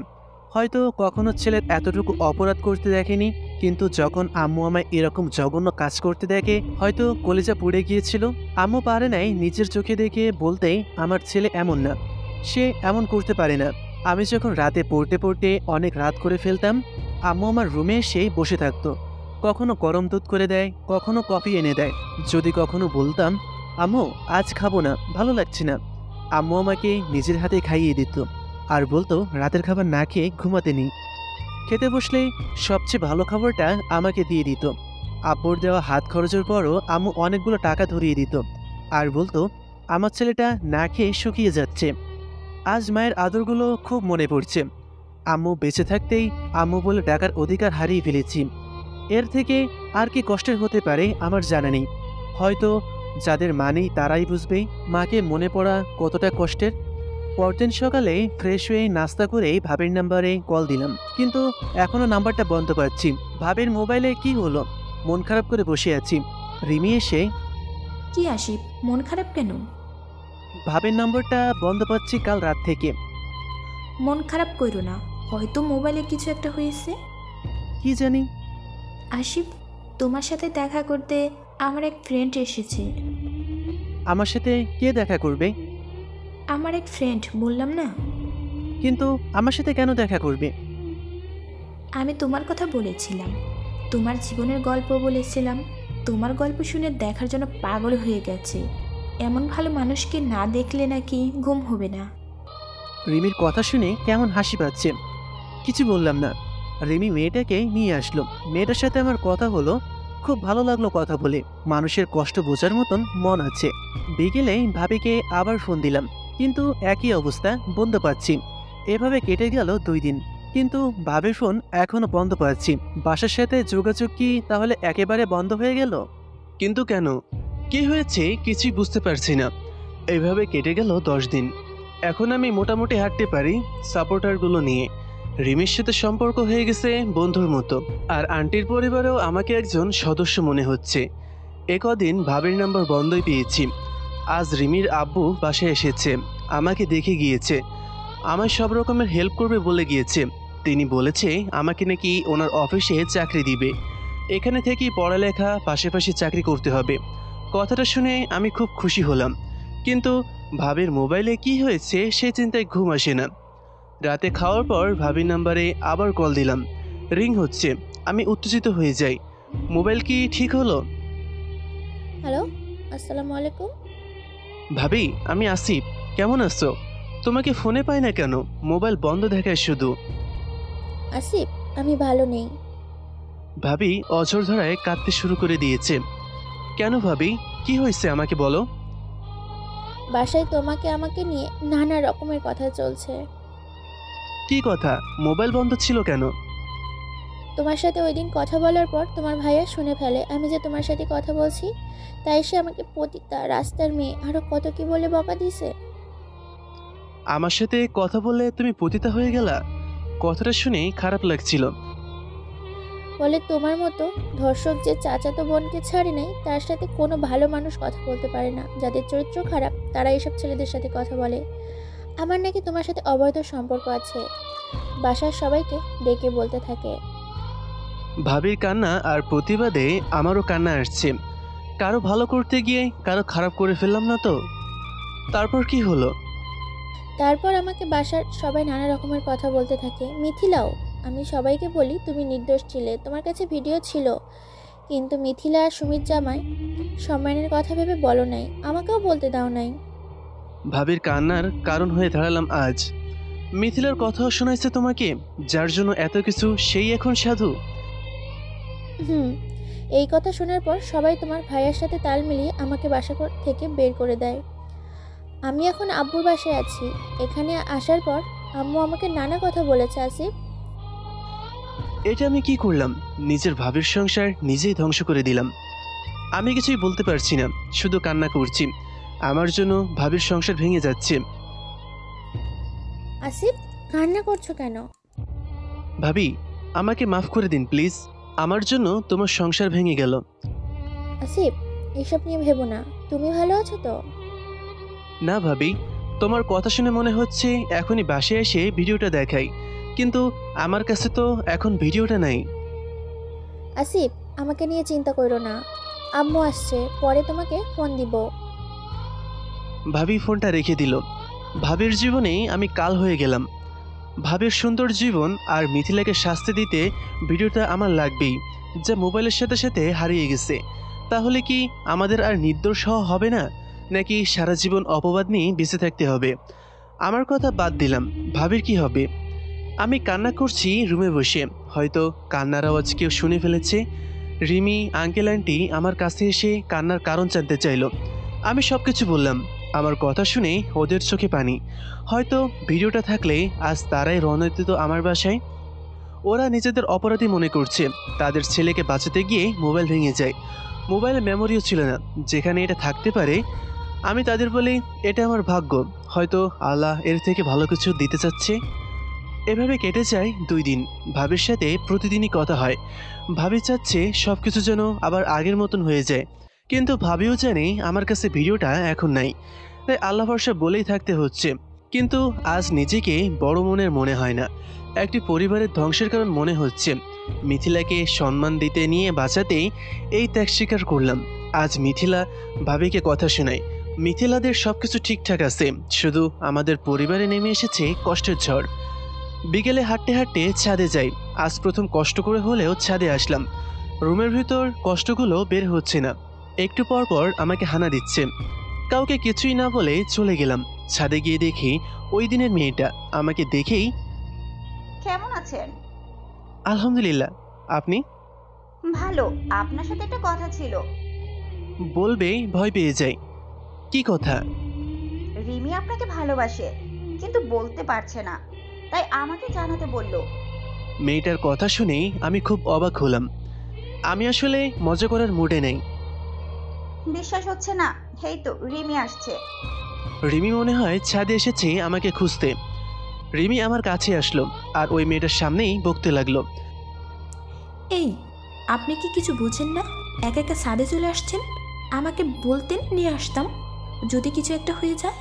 হয়তো কখনো ছেলের এতটুকু অপরাধ করতে দেখেনি, কিন্তু যখন আম্মু আমায় এরকম জঘন্য কাজ করতে দেখে হয়তো কলিজা পুড়ে গিয়েছিল। আম্মু পারে নাই নিজের চোখে দেখে বলতে আমার ছেলে এমন না, সে এমন করতে পারে না। আমি যখন রাতে পড়তে পড়তে অনেক রাত করে ফেলতাম, আম্মু আমার রুমে এসেই বসে থাকতো। কখনো গরম দুধ করে দেয়, কখনো কফি এনে দেয়। যদি কখনো বলতাম আম্মু আজ খাবো না, ভালো লাগছে না, আম্মু আমাকে নিজের হাতে খাইয়ে দিত আর বলতো রাতের খাবার না খেয়ে ঘুমাতে নেই। খেতে বসলে সবচেয়ে ভালো খাবারটা আমাকে দিয়ে দিত। আব্বুর দেওয়া হাত খরচের পরও আম্মু অনেকগুলো টাকা ধরিয়ে দিত আর বলতো আমার ছেলেটা না খেয়ে শুকিয়ে যাচ্ছে। আজ মায়ের আদরগুলো খুব মনে পড়ছে। আম্মু বেঁচে থাকতেই আম্মু বলে ডাকার অধিকার হারিয়ে ফেলেছি। এর থেকে আর কি কষ্টের হতে পারে আমার জানা নেই। হয়তো যাদের মা নেই তারাই বুঝবে মাকে মনে পড়া কতটা কষ্টের। পরদিন সকালে ফ্রেশ হয়ে নাস্তা করেই ভাবির নাম্বারে কল দিলাম, কিন্তু এখনও নাম্বারটা বন্ধ পাচ্ছি। ভাবির মোবাইলে কি হলো? মন খারাপ করে বসে আছি। রিমি এসে, কি আশিফ, মন খারাপ কেন? ভাবির নম্বরটা বন্ধ পাচ্ছি কাল রাত থেকে। মন খারাপ করো না, হয়তো মোবাইলে কিছু একটা হয়েছে। কি জানি। আশিফ, তোমার সাথে দেখা করতে আমার এক ফ্রেন্ড এসেছে। আমার সাথে কে দেখা করবে? আমার এক ফ্রেন্ড, বললাম না? কিন্তু আমার সাথে কেন দেখা করবে? আমি তোমার কথা বলেছিলাম, তোমার জীবনের গল্প বলেছিলাম। তোমার গল্প শুনে দেখার জন্য পাগল হয়ে গেছে। এমন ভালো মানুষকে না দেখলে নাকি ঘুম হবে না। রিমির কথা শুনে কেমন হাসি পাচ্ছে। কিছু বললাম না। রিমি মেয়েটাকে নিয়ে আসলো। মেয়েটার সাথে আমার কথা হলো, খুব ভালো লাগলো কথা বলে। মানুষের কষ্ট বোঝার মতন মন আছে। বিকেলে ভাবিকে আবার ফোন দিলাম, কিন্তু একই অবস্থা, বন্ধ পাচ্ছি। এভাবে কেটে গেল 2 দিন, কিন্তু ভাবির ফোন এখনো বন্ধ পাচ্ছি। বাসার সাথে যোগাযোগ কি তাহলে একেবারে বন্ধ হয়ে গেল? কিন্তু কেন, কি হয়েছে কিছুই বুঝতে পারছি না। এইভাবে কেটে গেল 10 দিন। এখন আমি মোটামুটি হাঁটতে পারি সাপোর্টারগুলো নিয়ে। রিমির সাথে সম্পর্ক হয়ে গেছে বন্ধুর মতো, আর আন্টির পরিবারেও আমাকে একজন সদস্য মনে হচ্ছে। কদিন ভাবির নাম্বার বন্ধই পেয়েছি। আজ রিমির আব্বু বাসায় এসেছে, আমাকে দেখে গিয়েছে। আমায় সব রকমের হেল্প করবে বলে গিয়েছে। তিনি বলেছে আমাকে নাকি ওনার অফিসে চাকরি দিবে। এখানে থেকেই পড়ালেখা পাশাপাশি চাকরি করতে হবে। কথাটা শুনে আমি খুব খুশি হলাম, কিন্তু ভাবির মোবাইলে কি হয়েছে সে চিন্তায় ঘুম আসে না। রাতে খাওয়ার পর ভাবির নাম্বারে আবার কল দিলাম, রিং হচ্ছে। আমি উত্তেজিত হয়ে যাই। মোবাইল কি ঠিক হলো? হ্যালো, আসসালামু আলাইকুম। ভাবি, আমি আসিফ। কেমন আছো? তোমাকে ফোনে পাই না কেন? মোবাইল বন্ধ দেখায় শুধু। আসিফ, আমি ভালো নেই। ভাবি অঝর ধরায় কাঁদতে শুরু করে দিয়েছে। কেন ভাবি, কি হয়েছে আমাকে বলো। বাসায় আমাকে নিয়ে নানা রকমের কথা চলছে। কি কথা? মোবাইল বন্ধ ছিল কেন? তোমার সাথে ওই দিন কথা বলার পর তোমার ভাইয়া শুনে ফেলে আমি যে তোমার সাথে কথা বলছি, তাই সে আমাকে পতিতা, রাস্তার মেয়ে, আরো কত কি বলে বকা দিছে। আমার সাথে কথা বললে তুমি পতিতা হয়ে গেলা? কথাটা শুনে খারাপ লাগছিল। বলে তোমার মতো ধর্ষক যে চাচাতো বোনকে ছাড়ে নাই, তার সাথে কোনো ভালো মানুষ কথা বলতে পারে না। যাদের চরিত্র খারাপ তারা এইসব ছেলেদের সাথে কথা বলে। আমার নাকি তোমার সাথে অবৈধ সম্পর্ক আছে, বাসার সবাইকে ডেকে বলতে থাকে। ভাবির কান্না আর প্রতিবাদে আমারও কান্না আসছে। কারো ভালো করতে গিয়ে কারো খারাপ করে ফেললাম না তো? তারপর কি হলো? তারপর আমাকে বাসার সবাই নানা রকমের কথা বলতে থাকে। মিথিলাও। আমি সবাইকে বলি তুমি নির্দোষ ছিলে, তোমার কাছে ভিডিও ছিল, কিন্তু মিথিলা আর সুমিত জামাই সম্মানের কথা ভেবে বলো নাই, আমাকেও বলতে দাও নাই। ভাবির কান্নার কারণ হয়ে দাঁড়ালাম আজ। মিথিলার কথাও শোনাইছে তোমাকে? যার জন্য এত কিছু, সেই এখন সাধু? এই কথা শোনার পর সবাই তোমার ভাইয়ের সাথে তাল মিলিয়ে আমাকে বাসা থেকে বের করে দেয়। আমি এখন আব্বুর বাসায় আছি। এখানে আসার পর আম্মু আমাকে নানা কথা বলেছে। আসিফ, এটা আমি কি করলাম? নিজের ভাবির সংসার নিজেই ধ্বংস করে দিলাম। আমি কিছুই বলতে পারছি না, শুধু কান্না করছি। আমার জন্য ভাবির সংসার ভেঙে যাচ্ছে। আসিফ, কান্না করছো কেন? ভাবি, আমাকে মাফ করে দিন প্লিজ। আমার জন্য তোমার সংসার ভেঙে গেল। আসিফ, এসব নিয়ে ভেবো না। তুমি ভালো আছো তো? না ভাবি, তোমার কথা শুনে মনে হচ্ছে এখনই বাসায় এসে ভিডিওটা দেখাই, কিন্তু আমার কাছে তো এখন ভিডিওটা নাই। আসিফ, আমাকে নিয়ে চিন্তা করো না, আম্মু আসছে, পরে তোমাকে ফোন দিব। ভাবি ফোনটা রেখে দিল। ভাবির জীবনে আমি কাল হয়ে গেলাম। ভাবির সুন্দর জীবন আর মিথিলাকে শাস্তি দিতে ভিডিওটা আমার লাগবেই, যা মোবাইলের সাথে সাথে হারিয়ে গেছে। তাহলে কি আমাদের আর নির্দোষ হওয়া হবে না, নাকি সারা জীবন অপবাদ নিয়ে বেঁচে থাকতে হবে? আমার কথা বাদ দিলাম, ভাবির কি হবে? আমি কান্না করছি রুমে বসে, হয়তো কান্নার আওয়াজ কেউ শুনে ফেলেছে। রিমি, আঙ্কেল, আন্টি আমার কাছে এসে কান্নার কারণ জানতে চাইল। আমি সব কিছু বললাম। আমার কথা শুনে ওদের চোখে পানি। হয়তো ভিডিওটা থাকলে আজ তারাই রওনা দিত আমার বাসায়। ওরা নিজেদের অপরাধী মনে করছে। তাদের ছেলেকে বাঁচাতে গিয়ে মোবাইল ভেঙে যায়। মোবাইলে মেমোরিও ছিল না যেখানে এটা থাকতে পারে। আমি তাদের বলি এটা আমার ভাগ্য, হয়তো আল্লাহ এর থেকে ভালো কিছু দিতে চাচ্ছে। এভাবে কেটে যায় 2 দিন। ভাবির সাথে প্রতিদিনই কথা হয়। ভাবি চাচ্ছে সব কিছু যেন আবার আগের মতন হয়ে যায়, কিন্তু ভাবিও জানে আমার কাছে ভিডিওটা এখন নাই, তাই আল্লাহ ভরসা বলেই থাকতে হচ্ছে। কিন্তু আজ নিজেকে বড় মনের মনে হয় না, একটি পরিবারের ধ্বংসের কারণ মনে হচ্ছে। মিথিলাকে সম্মান দিতে নিয়ে বাঁচাতেই এই ত্যাগ স্বীকার করলাম। আজ মিথিলা ভাবিকে কথা শোনায়। মিথিলাদের সবকিছু ঠিকঠাক আছে, শুধু আমাদের পরিবারে নেমে এসেছে কষ্টের ঝড়। বিকেলে হাঁটতে হাঁটতে ছাদে যাই। আজ প্রথম কষ্ট করে হলেও ছাদে আসলাম। রুমের ভিতর কষ্টগুলো বের হচ্ছে না, একটু পর পর আমাকে হানা দিচ্ছে। কাউকে কিছুই না বলে চলে গেলাম। ছাদে গিয়ে দেখি ওই দিনের মেয়েটা আমাকে দেখেই, কেমন আছেন? আলহামদুলিল্লাহ, আপনি? ভালো। আপনার সাথে একটা কথা ছিল। বলবে ভয় পেয়ে যাই। কি কথা? রিমি আপনাকে ভালোবাসে, কিন্তু বলতে পারছে না, তাই আমাকে জানাতে বলল। মেয়েটার কথা শুনেই আমি খুব অবাক হলাম। আমি আসলে মজা করার মুডে নেই। বিশ্বাস হচ্ছে না? এই তো রিমি আসছে। রিমি মনে হয় ছাদে এসেছে আমাকে খুঁজতে। রিমি আমার কাছে আসলো আর ওই মেয়েটার সামনেই বকতে লাগলো। এই, আপনি কি কিছু বুঝেন না? একা একা ছাদে চলে আসছেন। আমাকে বলতেন, নিয়ে আসতাম যদি কিছু একটা হয়ে যায়।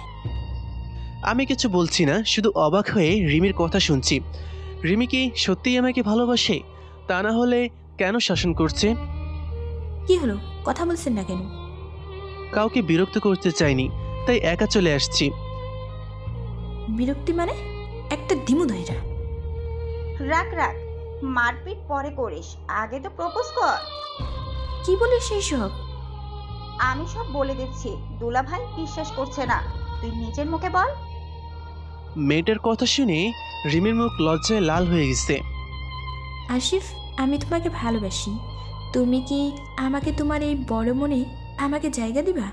আমি কিছু বলছি না, শুধু অবাক হয়ে রিমির কথা শুনছি। রিমি কি সত্যিই আমাকে ভালোবাসে? তা না হলে কেন শাসন করছে? কি হলো, কথা বলছেন না কেন? কাউকে বিরক্ত করতে চাইনি, তাই একা চলে আসছি। বিরক্তি মানে? একটা দিমু ধইরা। রাখ রাখ, মারপিট পরে করিস, আগে তো প্রপোজ কর। কি বলিস সেই সব? আমি সব বলে দিচ্ছি, দুলা ভাই বিশ্বাস করছে না, তুই নিজের মুখে বল। মেয়েটার কথা শুনে রিমির মুখ লজ্জায় লাল হয়ে গেছে। আশিফ, আমি তোমাকে ভালোবাসি। তুমি কি আমাকে তোমার এই বড় মনে আমাকে জায়গা দিবা?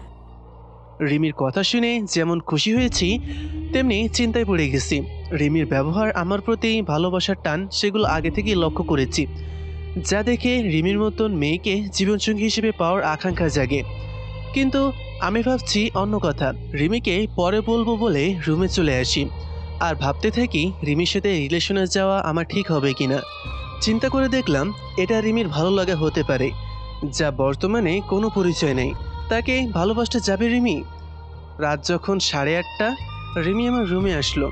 রিমির কথা শুনে যেমন খুশি হয়েছি, তেমনি চিন্তায় পড়ে গেছি। রিমির ব্যবহার, আমার প্রতি ভালোবাসার টান, সেগুলো আগে থেকেই লক্ষ্য করেছি, যা দেখে রিমির মতন মেয়েকে জীবনসঙ্গী হিসেবে পাওয়ার আকাঙ্ক্ষা জাগে। কিন্তু আমি ভাবছি অন্য কথা। রিমিকে পরে বলবো বলে রুমে চলে আসি আর ভাবতে থাকি রিমির সাথে রিলেশনে যাওয়া আমার ঠিক হবে কিনা। চিন্তা করে দেখলাম এটা রিমির ভালো লাগা হতে পারে, যা বর্তমানে কোনো পরিচয় নেই। তাকে ভালোবাসতে যাবে রিমি? রাত যখন 8:30, রিমি আমার রুমে আসলো।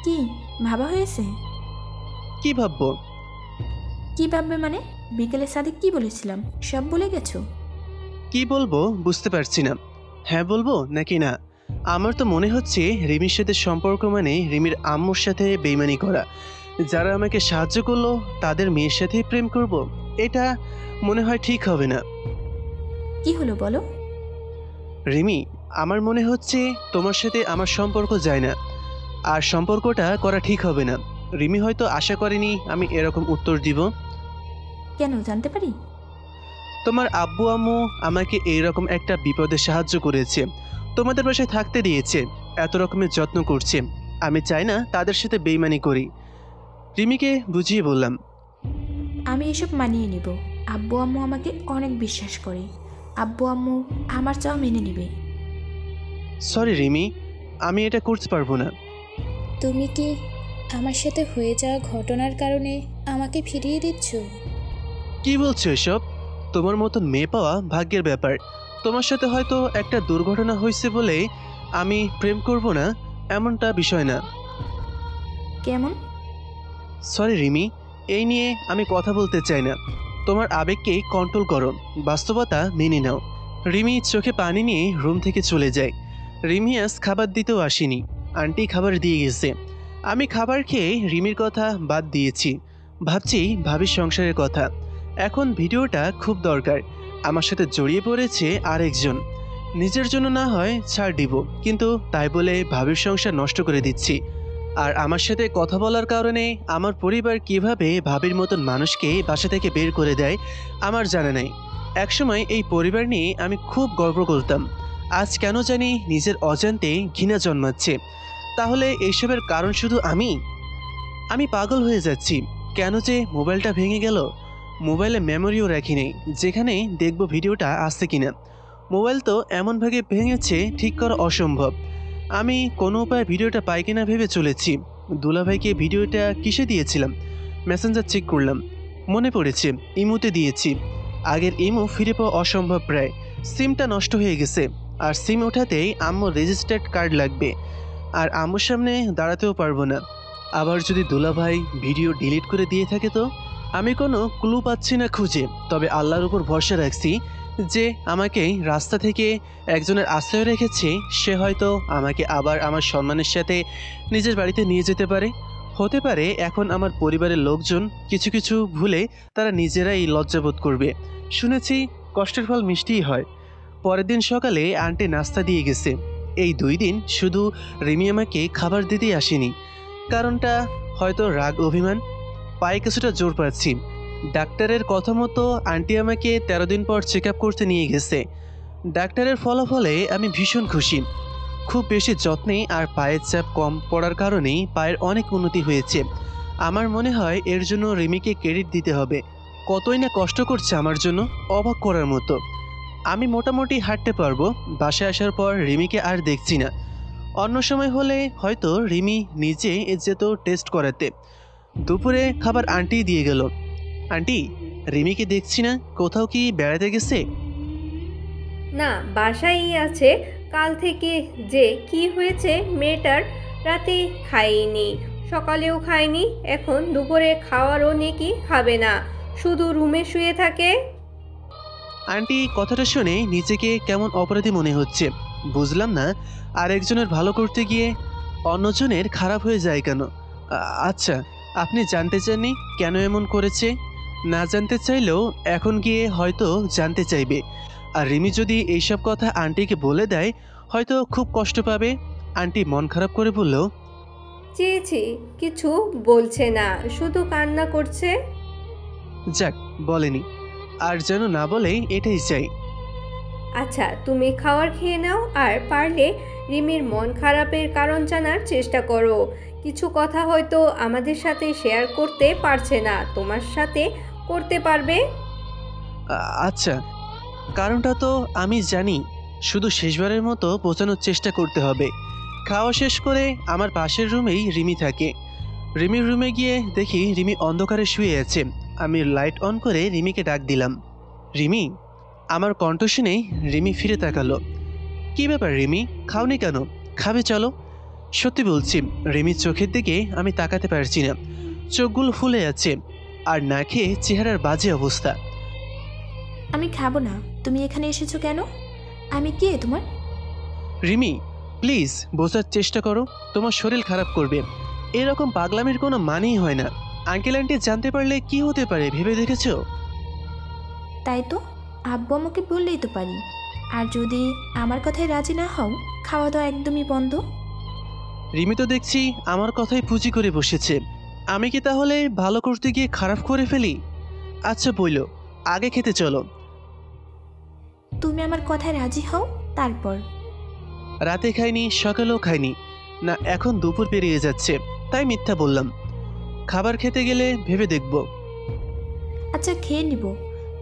কি ভাবা হয়েছে? কি ভাববো? কি ভাববে মানে? বিকেলে সাদিক কি বলেছিলাম সব বলে গেছো? কি বলবো বুঝতে পারছি না। হ্যাঁ বলবো নাকি না? আমার তো মনে হচ্ছে রিমির সাথে সম্পর্ক মানে রিমির আম্মুর সাথে বেইমানি করা। যারা আমাকে সাহায্য করলো তাদের মেয়ের সাথেই প্রেম করব, এটা মনে হয় ঠিক হবে না। কি হলো বলো? রিমি, আমার মনে হচ্ছে তোমার সাথে আমার সম্পর্ক যায় না, আর সম্পর্কটা করা ঠিক হবে না। রিমি হয়তো আশা করেনি আমি এরকম উত্তর দিব। কেন জানতে পারি? তোমার আব্বু আম্মু আমাকে এইরকম একটা বিপদে সাহায্য করেছে, তোমাদের বাসায় থাকতে দিয়েছে, এত রকমের যত্ন করছে। আমি চাই না তাদের সাথে বেইমানি করি। রিমিকে বুঝিয়ে বললাম। আমি এসব মানিয়ে নিব। আব্বু আম্মু আমাকে অনেক বিশ্বাস করে। আব্বু আম্মু আমার চাওয়া মেনে নেবে। সরি রিমি, আমি এটা করতে পারবো না। তুমি কি আমার সাথে হয়ে যাওয়া ঘটনার কারণে আমাকে ফিরিয়ে দিচ্ছ? কি বলছো এসব? তোমার মতন মেয়ে পাওয়া ভাগ্যের ব্যাপার। তোমার সাথে হয়তো একটা দুর্ঘটনা হয়েছে বলে আমি প্রেম করব না, এমনটা বিষয় না। কেমন? সরি রিমি, এই নিয়ে আমি কথা বলতে চাই না। তোমার আবেগকে কন্ট্রোল করো, বাস্তবতা মেনে নাও। রিমি চোখে পানি নিয়ে রুম থেকে চলে যায়। রিমি আজ খাবার দিতেও আসেনি, আন্টি খাবার দিয়ে গেছে। আমি খাবার খেয়ে রিমির কথা বাদ দিয়েছি, ভাবছি ভাবির সংসারের কথা। এখন ভিডিওটা খুব দরকার, আমার সাথে জড়িয়ে পড়েছে আরেকজন। নিজের জন্য না হয় ছাড় দিব, কিন্তু তাই বলে ভাবির সংসার নষ্ট করে দিচ্ছি। আর আমার সাথে কথা বলার কারণে আমার পরিবার কিভাবে ভাবির মতন মানুষকে বাসা থেকে বের করে দেয় আমার জানা নেই। একসময় এই পরিবার নিয়ে আমি খুব গর্ব করতাম, আজ কেন জানি নিজের অজান্তে ঘৃণা জন্মাচ্ছে। তাহলে এইসবের কারণ শুধু আমি পাগল হয়ে যাচ্ছি। কেন যে মোবাইলটা ভেঙে গেল, মোবাইলে মেমোরিও রাখি নেই যেখানে দেখব ভিডিওটা আসছে কিনা। মোবাইল তো এমনভাবে ভেঙেছে ঠিক করা অসম্ভব। আমি কোনো উপায়ে ভিডিওটা পাই কিনা ভেবে চলেছি। দুলাভাইকে ভিডিওটা কিসে দিয়েছিলাম, মেসেঞ্জার চেক করলাম, মনে পড়েছে ইমোতে দিয়েছি। আগের ইমো ফিরে পাওয়া অসম্ভব প্রায়, সিমটা নষ্ট হয়ে গেছে। আর সিম ওঠাতেই আম্মুর রেজিস্টার্ড কার্ড লাগবে, আর আম্মুর সামনে দাঁড়াতেও পারবো না। আবার যদি দুলাভাই ভিডিও ডিলিট করে দিয়ে থাকে তো? আমি কোনো ক্লু পাচ্ছি না খুঁজে, তবে আল্লাহর উপর ভরসা রাখছি যে আমাকে রাস্তা থেকে একজনের আশ্রয় রেখেছে, সে হয়তো আমাকে আবার আমার সম্মানের সাথে নিজের বাড়িতে নিয়ে যেতে পারে। হতে পারে এখন আমার পরিবারের লোকজন কিছু কিছু ভুলে তারা নিজেরাই লজ্জাবোধ করবে। শুনেছি কষ্টের ফল মিষ্টিই হয়। পরের দিন সকালে আন্টি নাস্তা দিয়ে গেছে। এই 2 দিন শুধু রিমি আমাকে খাবার দিতেই আসেনি। কারণটা হয়তো রাগ অভিমান, পায়ে কিছুটা জোর পাচ্ছি। ডাক্তারের কথা মতো আন্টি আমাকে 13 দিন পর চেক আপ করতে নিয়ে গেছে। ডাক্তারের ফলাফলে আমি ভীষণ খুশি। খুব বেশি যত্নে আর পায়ের চাপ কম পড়ার কারণেই পায়ের অনেক উন্নতি হয়েছে। আমার মনে হয় এর জন্য রিমিকে ক্রেডিট দিতে হবে। কতই না কষ্ট করছে আমার জন্য, অবাক করার মতো। আমি মোটামুটি হাঁটতে পারবো। বাসায় আসার পর রিমিকে আর দেখছি না। অন্য সময় হলে হয়তো রিমি নিজে যেত টেস্ট করাতে। দুপুরে খাবার আন্টি দিয়ে গেল। আন্টি, রিমিকে দেখছি না, কোথাও কি বেড়াতে গেছে? না, বাসায়ই আছে। কাল থেকে যে কি হয়েছে মেয়েটার, রাতে খাইনি, সকালেও খায়নি, এখন দুপুরে খাওয়ারও নাকি খাবে না, শুধু রুমে শুয়ে থাকে। আন্টি কথাটা শুনে নিজেকে কেমন অপরাধী মনে হচ্ছে। বুঝলাম না, আরেকজনের ভালো করতে গিয়ে অন্যজনের খারাপ হয়ে যায় কেন? আচ্ছা, আপনি জানতে চাননি কেন এমন করেছে? না জানতে চাইলেও এখন গিয়ে হয়তো জানতে চাইবে। আর রিমি যদি এইসব কথা আন্টিকে বলে দেয় হয়তো খুব কষ্ট পাবে। আন্টি মন খারাপ করে বলল, চেয়েছি, কিছু বলছে না, শুধু কান্না করছে। যাক, বলেনি, আর যেন না বলে এটাই চাই। আচ্ছা, তুমি খাবার খেয়ে নাও, আর পারলে রিমির মন খারাপের কারণ জানার চেষ্টা করো। কিছু কথা হয়তো আমাদের সাথে শেয়ার করতে পারছে না, তোমার সাথে করতে পারবে। আচ্ছা, কারণটা তো আমি জানি, শুধু শেষবারের মতো বোঝানোর চেষ্টা করতে হবে। খাওয়া শেষ করে আমার পাশের রুমেই রিমি থাকে। রিমির রুমে গিয়ে দেখি রিমি অন্ধকারে শুয়ে আছে। আমি লাইট অন করে রিমিকে ডাক দিলাম, রিমি। আমার কণ্ঠ শুনেই রিমি ফিরে তাকালো। কি ব্যাপার রিমি, খাওনি কেন? খাবে চলো। সত্যি বলছি, রিমির চোখের দিকে আমি তাকাতে পারছি না। চোখগুলো ফুলে আছে, আর না খেয়ে চেহারার বাজে অবস্থা। আমি খাবো না। তুমি এখানে এসেছো কেন? আমি কে তোমার? রিমি প্লিজ বোঝার চেষ্টা করো, তোমার শরীর খারাপ করবে। এরকম পাগলামির কোনো মানেই হয় না। আঙ্কেল আন্টি জানতে পারলে কি হতে পারে ভেবে দেখেছো? তাই তো, আব্বু আমাকে বললেই তো পারি। আর যদি আমার কথায় রাজি না হও, খাওয়া দাওয়া একদমই বন্ধ। রিমি তো দেখছি আমার কথাই পুঁজি করে বসেছে। আমি কি তাহলে ভালো করতে গিয়ে খারাপ করে ফেলি? আচ্ছা বইলো, আগে খেতে চলো। তুমি আমার কথায় রাজি হও, তারপর। রাতে খাইনি, সকালেও খাইনি, না এখন দুপুর পেরিয়ে যাচ্ছে, তাই মিথ্যা বললাম। খাবার খেতে গেলে ভেবে দেখব। আচ্ছা খেয়ে নিব,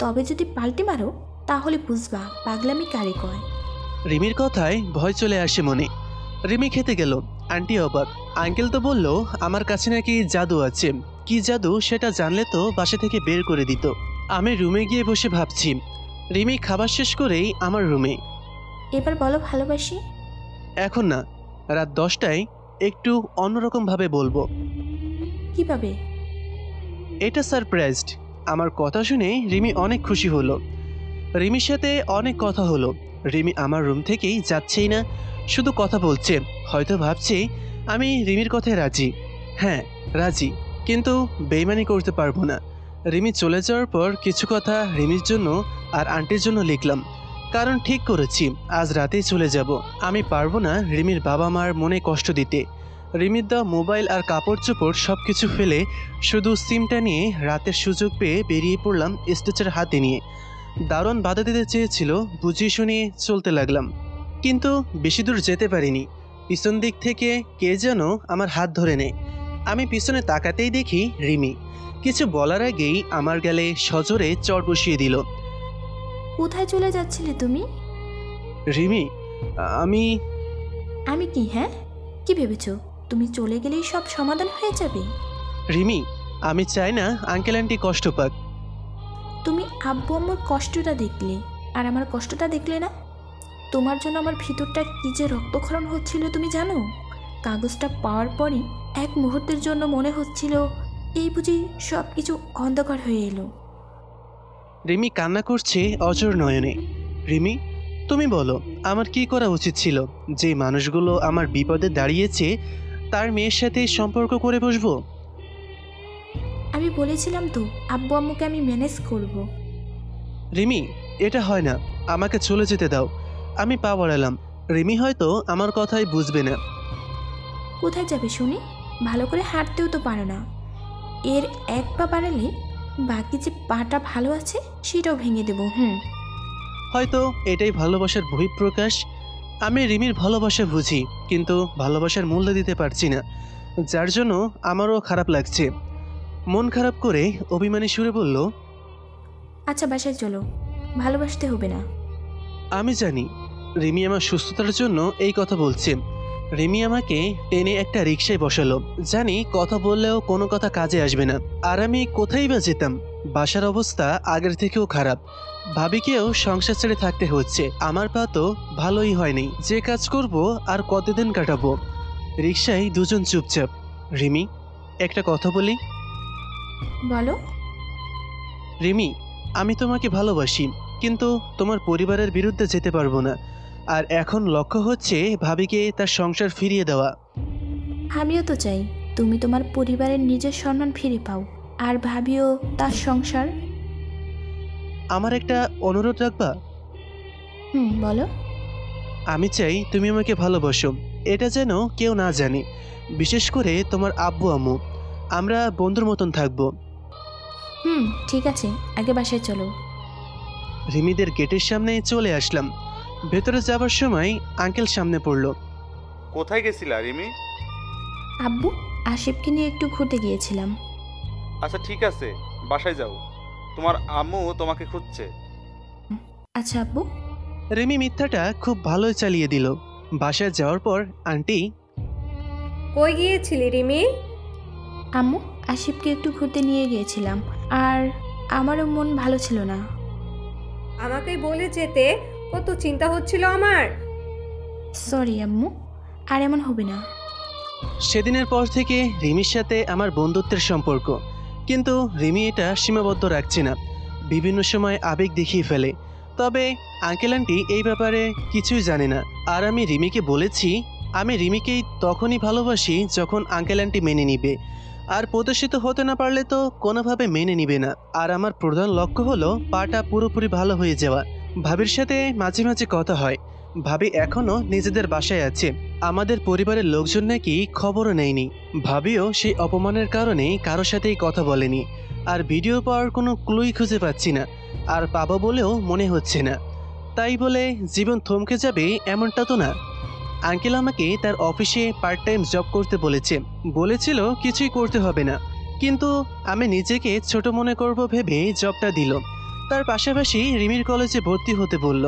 তবে যদি পাল্টি মারো তাহলে বুঝবা পাগলামি কারে কয়। রিমির কথায় ভয় চলে আসে মনে। রিমি খেতে গেল। আন্টি অবাক। আঙ্কেল তো বলল আমার কাছে নাকি জাদু আছে। কি জাদু সেটা জানলে তো বাসা থেকে বের করে দিত। আমি রুমে গিয়ে বসে ভাবছি। রিমি খাবার শেষ করেই আমার রুমে। এবার বলো ভালোবাসি। এখন না, রাত 10টায় একটু অন্যরকমভাবে বলবো। কিভাবে? এটা সারপ্রাইজড। আমার কথা শুনে রিমি অনেক খুশি হলো। রিমির সাথে অনেক কথা হলো। রিমি আমার রুম থেকেই যাচ্ছেই না। শুধু কথা বলছে, হয়তো ভাবছে আমি রিমির কথায় রাজি। হ্যাঁ রাজি, কিন্তু বেইমানি করতে পারবো না। রিমি চলে যাওয়ার পর কিছু কথা রিমির জন্য আর আন্টির জন্য লিখলাম, কারণ ঠিক করেছি আজ রাতেই চলে যাব। আমি পারবো না রিমির বাবা মার মনে কষ্ট দিতে। রিমির দেওয়া মোবাইল আর কাপড় চোপড় সব কিছু ফেলে শুধু সিমটা নিয়ে রাতের সুযোগ পেয়ে বেরিয়ে পড়লাম স্টেচের হাতে নিয়ে। দারুণ বাধা দিতে চেয়েছিল, বুঝিয়ে শুনিয়ে চলতে লাগলাম, কিন্তু বেশি দূর যেতে পারিনি। পিছন দিক থেকে কে যেন আমার হাত ধরে নেয়। আমি পিছনে তাকাতেই দেখি রিমি। কিছু বলার আগেই আমার গালে সজোরে চড় বসিয়ে দিল। কোথায় চলে যাচ্ছিলে তুমি? রিমি, আমি আমি কি? হ্যাঁ, কি ভেবেছো তুমি চলে গেলেই সব সমাধান হয়ে যাবে? রিমি, আমি চাই না আঙ্কেল আন্টি কষ্ট পাক। তুমি আব্বু আম্মুর কষ্টটা দেখলে আর আমার কষ্টটা দেখলে না? তোমার জন্য আমার ভিতরটা কী যে রক্তক্ষরণ হচ্ছিল তুমি জানো? কাগজটা পাওয়ার পরই এক মুহূর্তের জন্য মনে হচ্ছিল এই বুঝি সব কিছু অন্ধকার হয়ে এলো। রিমি কান্না করছে অজর নয়নে। রিমি, তুমি বলো আমার কি করা উচিত ছিল? যে মানুষগুলো আমার বিপদে দাঁড়িয়েছে তার মেয়ের সাথে সম্পর্ক করে বসবো? আমি বলেছিলাম তো আব্বু আম্মুকে আমি ম্যানেজ করব। রিমি, এটা হয় না, আমাকে চলে যেতে দাও। আমি পা বাড়ালাম। রিমি হয়তো আমার কথাই বুঝবে না। কোথায় যাবে শুনি? ভালো করে হাঁটতেও তো পারো না। এর এক পা বাড়ালে বাকি যে পাটা ভালো আছে সেটাও ভেঙে দেবো। হয়তো এটাই ভালোবাসার বহিঃপ্রকাশ। আমি রিমির ভালোবাসা বুঝি, কিন্তু ভালোবাসার মূল্য দিতে পারছি না, যার জন্য আমারও খারাপ লাগছে। মন খারাপ করে অভিমানী সুরে বলল, আচ্ছা বাসায় চলো, ভালোবাসতে হবে না। আমি জানি রিমি আমার সুস্থতার জন্য এই কথা বলছে। রিমি আমাকে টেনে একটা রিকশায় বসালো। জানি কথা বললেও কোনো কথা কাজে আসবে না। আর আমি কোথায় বা যেতাম? বাসার অবস্থা আগের থেকেও খারাপ। ভাবিকেও সংসার ছেড়ে থাকতে হচ্ছে। আমার পা তো ভালোই হয়নি। যে কাজ করব আর কতদিন কাটাবো? রিকশায় দুজন চুপচাপ। রিমি, একটা কথা বলি। বলো। রিমি, আমি তোমাকে ভালোবাসি, কিন্তু তোমার পরিবারের বিরুদ্ধে যেতে পারবো না। আর এখন লক্ষ্য হচ্ছে ভাবিকে তার সংসার ফিরিয়ে দেওয়া। আমিও তো চাই তুমি তোমার পরিবারের নিজের সম্মান ফিরে পাও, আর ভাবিও তার সংসার। আমার একটা অনুরোধ রাখবা? বলো। আমি চাই তুমি আমাকে ভালোবাসো, এটা যেন কেউ না জানে, বিশেষ করে তোমার আব্বু আম্মু। আমরা বন্ধুর মতন থাকবো। ঠিক আছে, আগে বাসায় চলো। রিমিদের গেটের সামনে চলে আসলাম। ভেতরে যাবার সময় আঙ্কেল সামনে পড়লো। কোথায় গেছিলা রিমি? আব্বু, আশিফকে নিয়ে একটু ঘুরতে গিয়েছিলাম। আচ্ছা ঠিক আছে, বাসায় যাও, তোমার আম্মু তোমাকে খুঁজছে। আচ্ছা আব্বু। রিমি মিথ্যাটা খুব ভালোই চালিয়ে দিল। বাসায় যাওয়ার পর আন্টি, কই গিয়েছিলি রিমি? আম্মু, আশিফকে একটু ঘুরতে নিয়ে গিয়েছিলাম, আর আমারও মন ভালো ছিল না। আমাকে বলে যেতে, কত চিন্তা হচ্ছিল আমার। সরি আম্মু, আর এমন হবে না। সেদিনের পর থেকে রিমির সাথে আমার বন্ধুত্বের সম্পর্ক, কিন্তু রিমি এটা সীমাবদ্ধ রাখছে না, বিভিন্ন সময় আবেগ দেখিয়ে ফেলে। তবে আঙ্কেল আন্টি এই ব্যাপারে কিছুই জানে না। আর আমি রিমিকে বলেছি আমি রিমিকেই তখনই ভালোবাসি যখন আঙ্কেল আন্টি মেনে নিবে, আর প্রদর্শিত হতে না পারলে তো কোনোভাবে মেনে নিবে না। আর আমার প্রধান লক্ষ্য হলো পাটা পুরোপুরি ভালো হয়ে যাওয়া। ভাবির সাথে মাঝে মাঝে কথা হয়। ভাবি এখনও নিজেদের বাসায় আছে। আমাদের পরিবারের লোকজন নাকি খবরও নেয়নি। ভাবিও সেই অপমানের কারণে কারো সাথেই কথা বলেনি। আর ভিডিও পাওয়ার কোনো ক্লুই খুঁজে পাচ্ছি না, আর পাবো বলেও মনে হচ্ছে না। তাই বলে জীবন থমকে যাবে এমনটা তো না। আঙ্কেল আমাকে তার অফিসে পার্ট টাইম জব করতে বলেছিল কিছুই করতে হবে না, কিন্তু আমি নিজেকে ছোট মনে করব ভেবে জবটা দিল। তার পাশাপাশি রিমির কলেজে ভর্তি হতে বলল।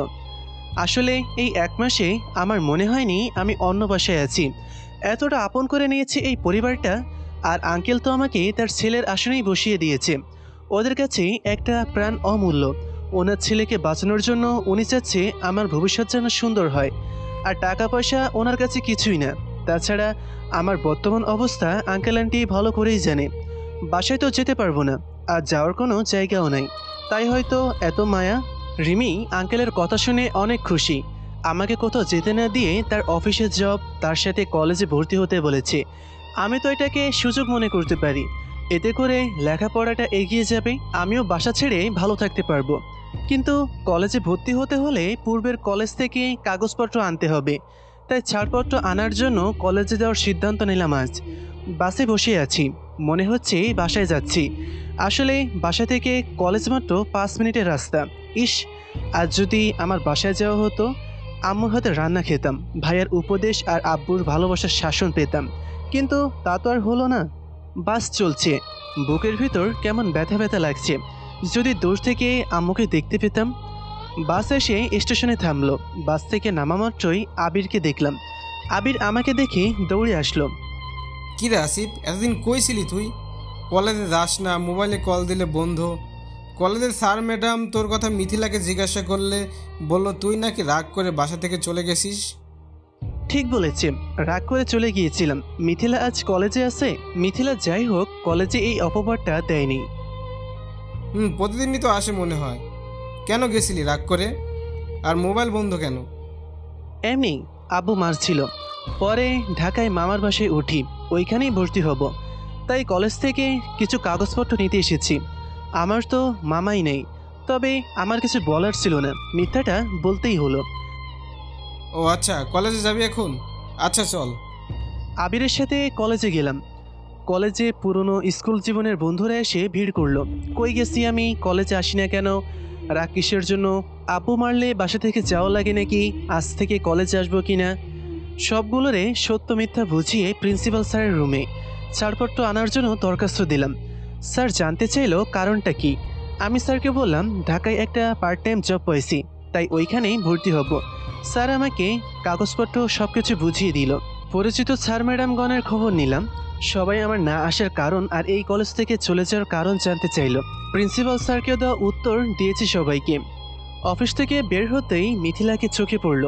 আসলে এই এক মাসে আমার মনে হয়নি আমি অন্য বাসায় আছি। এতটা আপন করে নিয়েছে এই পরিবারটা। আর আঙ্কেল তো আমাকে তার ছেলের আসনেই বসিয়ে দিয়েছে। ওদের কাছে একটা প্রাণ অমূল্য। ওনার ছেলেকে বাঁচানোর জন্য উনি চাচ্ছে আমার ভবিষ্যৎ যেন সুন্দর হয়। আর টাকা পয়সা ওনার কাছে কিছুই না। তাছাড়া আমার বর্তমান অবস্থা আঙ্কেল আন্টি ভালো করেই জানে। বাসায় তো যেতে পারবো না, আর যাওয়ার কোনো জায়গাও নাই, তাই হয়তো এত মায়া। রিমি আঙ্কেলের কথা শুনে অনেক খুশি। আমাকে কোথাও যেতে না দিয়ে তার অফিসের জব, তার সাথে কলেজে ভর্তি হতে বলেছে। আমি তো এটাকে সুযোগ মনে করতে পারি। এতে করে লেখাপড়াটা এগিয়ে যাবে, আমিও বাসা ছেড়ে ভালো থাকতে পারবো। কিন্তু কলেজে ভর্তি হতে হলে পূর্বের কলেজ থেকে কাগজপত্র আনতে হবে, তাই ছাড়পত্র আনার জন্য কলেজে যাওয়ার সিদ্ধান্ত নিলাম আজ। বাসে বসে আছি, মনে হচ্ছে বাসায় যাচ্ছি। আসলে বাসা থেকে কলেজ মাত্র 5 মিনিটের রাস্তা। ইস, আজ যদি আমার বাসায় যাওয়া হতো, আম্মুর হাতে রান্না খেতাম, ভাইয়ের উপদেশ আর আব্বুর ভালোবাসার শাসন পেতাম। কিন্তু তা তো আর হলো না। বাস চলছে, বুকের ভিতর কেমন ব্যথা ব্যথা লাগছে। যদি দূর থেকে আম্মুকে দেখতে পেতাম। বাস এসে স্টেশনে থামলো। বাস থেকে নামা মাত্রই আবিরকে দেখলাম। আবির আমাকে দেখে দৌড়ে আসলো। কি রে আসিফ, এতদিন কই ছিলি তুই? কলেজে যাস না, মোবাইলে কল দিলে বন্ধ। কলেজের স্যার ম্যাডাম তোর কথা মিথিলাকে জিজ্ঞাসা করলে বলল তুই নাকি রাগ করে বাসা থেকে চলে গেছিস। ঠিক বলেছে, রাগ করে চলে গিয়েছিলাম। মিথিলা আজ কলেজে আছে। মিথিলা যাই হোক, কলেজে এই অপবাদটা দেয়নি। প্রতিদিনই তো আসে মনে হয়। কেন গেছিলি রাগ করে? আর মোবাইল বন্ধ কেন? এমনি, আব্বু মারছিল। পরে ঢাকায় মামার বাসায় উঠি, ওইখানেই ভর্তি হব। তাই কলেজ থেকে কিছু কাগজপত্র নিতে এসেছি। আমার তো মামাই নেই, তবে আমার কিছু বলার ছিল না, মিথ্যাটা বলতেই হলো। ও আচ্ছা, কলেজে যাবি এখন? আচ্ছা চল। আবিরের সাথে কলেজে গেলাম। কলেজে পুরনো স্কুল জীবনের বন্ধুরা এসে ভিড় করলো। কই গেছি আমি, কলেজে আসি না কেন, রাগ কিসের জন্য, আব্বু মারলে বাসা থেকে যাওয়া লাগে নাকি, আজ থেকে কলেজে আসবো কিনা, সবগুলোরে সত্য মিথ্যা বুঝিয়ে প্রিন্সিপাল স্যারের রুমে ছাড়পত্র আনার জন্য দরখাস্ত দিলাম। স্যার জানতে চাইলো কারণটা কি। আমি স্যারকে বললাম ঢাকায় একটা পার্ট টাইম জব পাইছি, তাই ওইখানেই ভর্তি হব। স্যার আমাকে কাগজপত্র সব কিছু বুঝিয়ে দিল। পরিচিত স্যার ম্যাডামগণের খবর নিলাম। সবাই আমার না আসার কারণ আর এই কলেজ থেকে চলে যাওয়ার কারণ জানতে চাইল। প্রিন্সিপাল স্যারকে দেওয়া উত্তর দিয়েছি সবাইকে। অফিস থেকে বের হতেই মিথিলাকে চোখে পড়ল।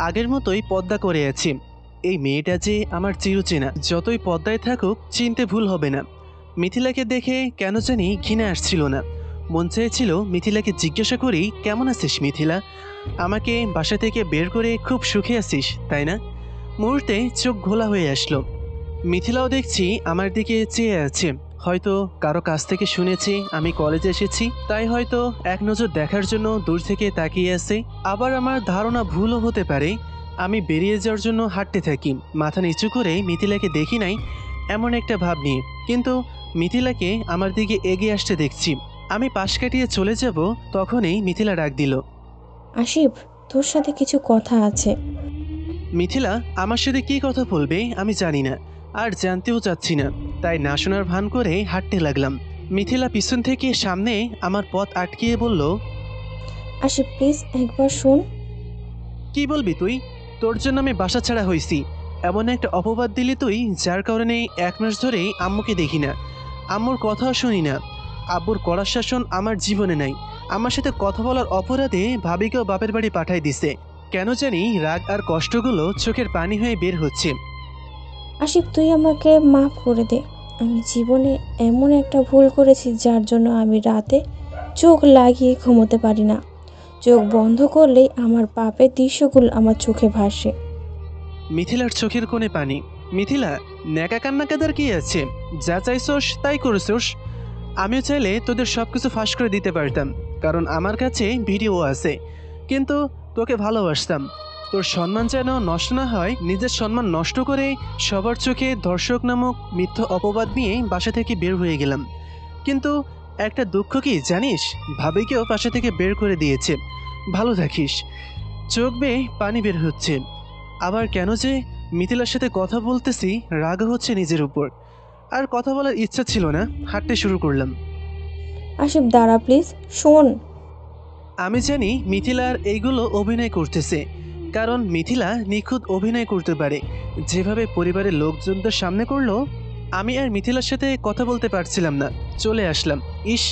আগের মতোই পর্দা করে আছি। এই মেয়েটা যে আমার চিরচেনা, যতই পর্দায় থাকুক চিনতে ভুল হবে না। মিথিলাকে দেখে কেন জানি ঘৃণা আসছিল না। মন চেয়েছিল মিথিলাকে জিজ্ঞাসা করি, কেমন আছিস মিথিলা? আমাকে বাসা থেকে বের করে খুব সুখে আছিস তাই না? মুহূর্তে চোখ ঘোলা হয়ে আসলো। মিথিলাও দেখছি আমার দিকে চেয়ে আছে। হয়তো কারো কাছ থেকে শুনেছি আমি কলেজে এসেছি, তাই হয়তো এক নজর দেখার জন্য দূর থেকে তাকিয়ে আছে। আবার আমার ধারণা ভুলও হতে পারে। আমি বেরিয়ে যাওয়ার জন্য হাঁটতে থাকি, মাথা নিচু করে মিথিলাকে দেখি নাই এমন একটা ভাব নিয়ে। কিন্তু মিথিলাকে আমার দিকে এগিয়ে আসতে দেখছি। আমি পাশ কাটিয়ে চলে যাব, তখনই মিথিলা ডাক দিল, আসিফ, তোর সাথে কিছু কথা আছে। মিথিলা আমার সাথে কী কথা বলবে আমি জানি না, আর জানতেও চাচ্ছি না, তাই না শোনার ভান করে হাঁটতে লাগলাম। মিথিলা পিছন থেকে সামনে আমার পথ আটকিয়ে বলল, আসিফ প্লিজ একবার শোন। কি বলবি তুই? তোর জন্য আমি বাসা ছাড়া হয়েছি, এমন একটা অপবাদ দিলি তুই, যার কারণে 1 মাস ধরেই আম্মুকে দেখি না, আম্মুর কথাও শুনি না। আব্বুর কড়া শাসন আমার জীবনে নাই। আমার সাথে কথা বলার অপরাধে ভাবিকেও বাপের বাড়ি পাঠাই দিছে। কেন জানি রাগ আর কষ্টগুলো চোখের পানি হয়ে বের হচ্ছে। আসিফ তুই আমাকে মাফ করে দে। আমি জীবনে এমন একটা ভুল করেছি যার জন্য আমি রাতে চোখ লাগিয়ে ঘুমোতে পারি না। চোখ বন্ধ করলেই আমার পাপের দৃশ্যগুলো আমার চোখে ভাসে। মিথিলার চোখের কোণে পানি। মিথিলা, ন্যাকা কান্না কাদার কি আছে? যা চাইছোস তাই করেছোস। আমিও চাইলে তোদের সব কিছু ফাঁস করে দিতে পারতাম, কারণ আমার কাছে ভিডিও আছে। কিন্তু তোকে ভালোবাসতাম। তোর সম্মান যেন নষ্ট না হয়, নিজের সম্মান নষ্ট করে সবার চোখে দর্শক নামক মিথ্যা অপবাদ নিয়ে বাসা থেকে বের হয়ে গেলাম। কিন্তু একটা দুঃখ কি জানিস, ভাবিকেও বাসা থেকে বের করে দিয়েছে। ভালো থাকিস। চোখ বেয়ে পানি বের হচ্ছে। আবার কেন যে মিথিলার সাথে কথা বলতেছি, রাগ হচ্ছে নিজের উপর। আর কথা বলার ইচ্ছা ছিল না, হাঁটতে শুরু করলাম। আসিফ দাঁড়া প্লিজ, শোন। আমি জানি মিথিলার এইগুলো অভিনয় করতেছে, কারণ মিথিলা নিখুঁত অভিনয় করতে পারে। যেভাবে পরিবারের লোকজনদের সামনে করলো, আমি আর মিথিলার সাথে কথা বলতে পারছিলাম না, চলে আসলাম। ইস,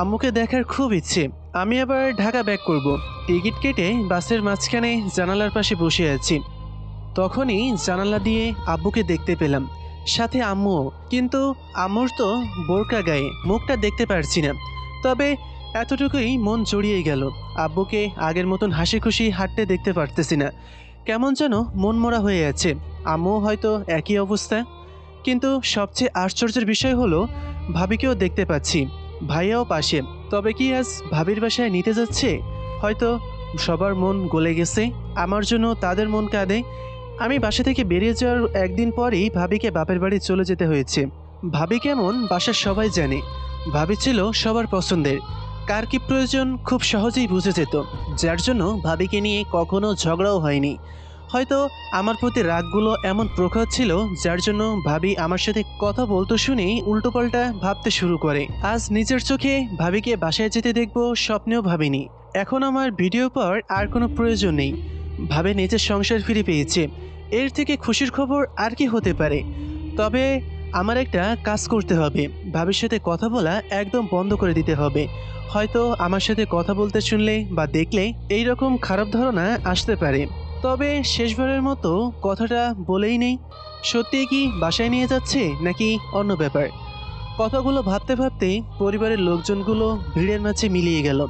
আম্মুকে দেখার খুব ইচ্ছে। আমি আবার ঢাকা ব্যাক করব। টিকিট কেটে বাসের মাঝখানে জানালার পাশে বসে আছি। তখনই জানালা দিয়ে আব্বুকে দেখতে পেলাম, সাথে আম্মুও। কিন্তু আম্মুর তো বোরকা গায়ে, মুখটা দেখতে পারছি না। তবে এতটুকুই মন জড়িয়ে গেল। আব্বুকে আগের মতন হাসি খুশি হাঁটতে দেখতে পারতেছি না, কেমন যেন মন মরা হয়ে আছে। আম্মু হয়তো একই অবস্থা। কিন্তু সবচেয়ে আশ্চর্যের বিষয় হলো ভাবিকেও দেখতে পাচ্ছি, ভাইয়াও পাশে। তবে কি আজ ভাবির বাসায় নিতে যাচ্ছে? হয়তো সবার মন গলে গেছে, আমার জন্য তাদের মন কাঁদে। আমি বাসা থেকে বেরিয়ে যাওয়ার একদিন পরেই ভাবিকে বাপের বাড়ি চলে যেতে হয়েছে। ভাবি কেমন বাসার সবাই জানে। ভাবি ছিল সবার পছন্দের, কার কি প্রয়োজন খুব সহজেই বুঝে যেত, যার জন্য ভাবিকে নিয়ে কখনো ঝগড়াও হয়নি। হয়তো আমার প্রতি রাগগুলো এমন প্রখর ছিল, যার জন্য ভাবি আমার সাথে কথা বলতে শুনেই উল্টোপাল্টা ভাবতে শুরু করে। আজ নিজের চোখে ভাবিকে বাসায় যেতে দেখব স্বপ্নেও ভাবিনি। এখন আমার ভিডিও পর আর কোনো প্রয়োজন নেই। ভাবে নিজের সংসার ফিরে পেয়েছে, এর থেকে খুশির খবর আর কি হতে পারে। তবে আমার একটা কাজ করতে হবে, ভাবির সাথে কথা বলা একদম বন্ধ করে দিতে হবে। হয়তো আমার সাথে কথা বলতে শুনলে বা দেখলে এই রকম খারাপ ধারণা আসতে পারে। তবে শেষবারের মতো কথাটা বলেই নেই। সত্যিই কি বাসায় নিয়ে যাচ্ছে নাকি অন্য ব্যাপার? কথাগুলো ভাবতে ভাবতে পরিবারের লোকজনগুলো ভিড়ের মাঝে মিলিয়ে গেল।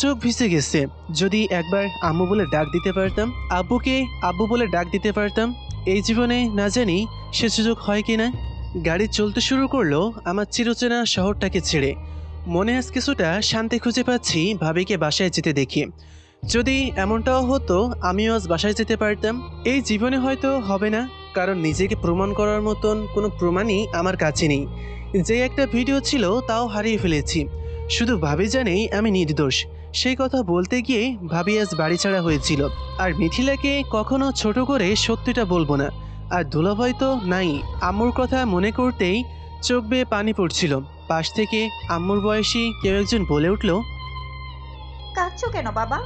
চোখ ভিজে গেছে। যদি একবার আম্মু বলে ডাক দিতে পারতাম, আব্বুকে আব্বু বলে ডাক দিতে পারতাম। এই জীবনে না জানি সে সুযোগ হয় কিনা। গাড়ি চলতে শুরু করলো আমার চিরচেনা শহরটাকে ছেড়ে। মনে আজ কিছুটা শান্তি খুঁজে পাচ্ছি ভাবিকে বাসায় যেতে দেখি। যদি এমনটাও হতো আমিও আজ বাসায় যেতে পারতাম। এই জীবনে হয়তো হবে না, কারণ নিজেকে প্রমাণ করার মতন কোনো প্রমাণই আমার কাছে নেই। যে একটা ভিডিও ছিল তাও হারিয়ে ফেলেছি। শুধু ভাবি জানেই আমি নির্দোষ। সেই কথা বলতে গিয়ে ভাবি আজ বাড়ি ছাড়া হয়েছিল। আর মিথিলাকে কখনো ছোট করে সত্যিটা বলবো না। আর দুলাভাই তো নাই। আম্মুর কথা মনে করতেই চোখ বেয়ে পানি পড়ছিল। পাশ থেকে আম্মুর বয়সী কেউ একজন বলে উঠল, কাঁদছো কেন বাবা?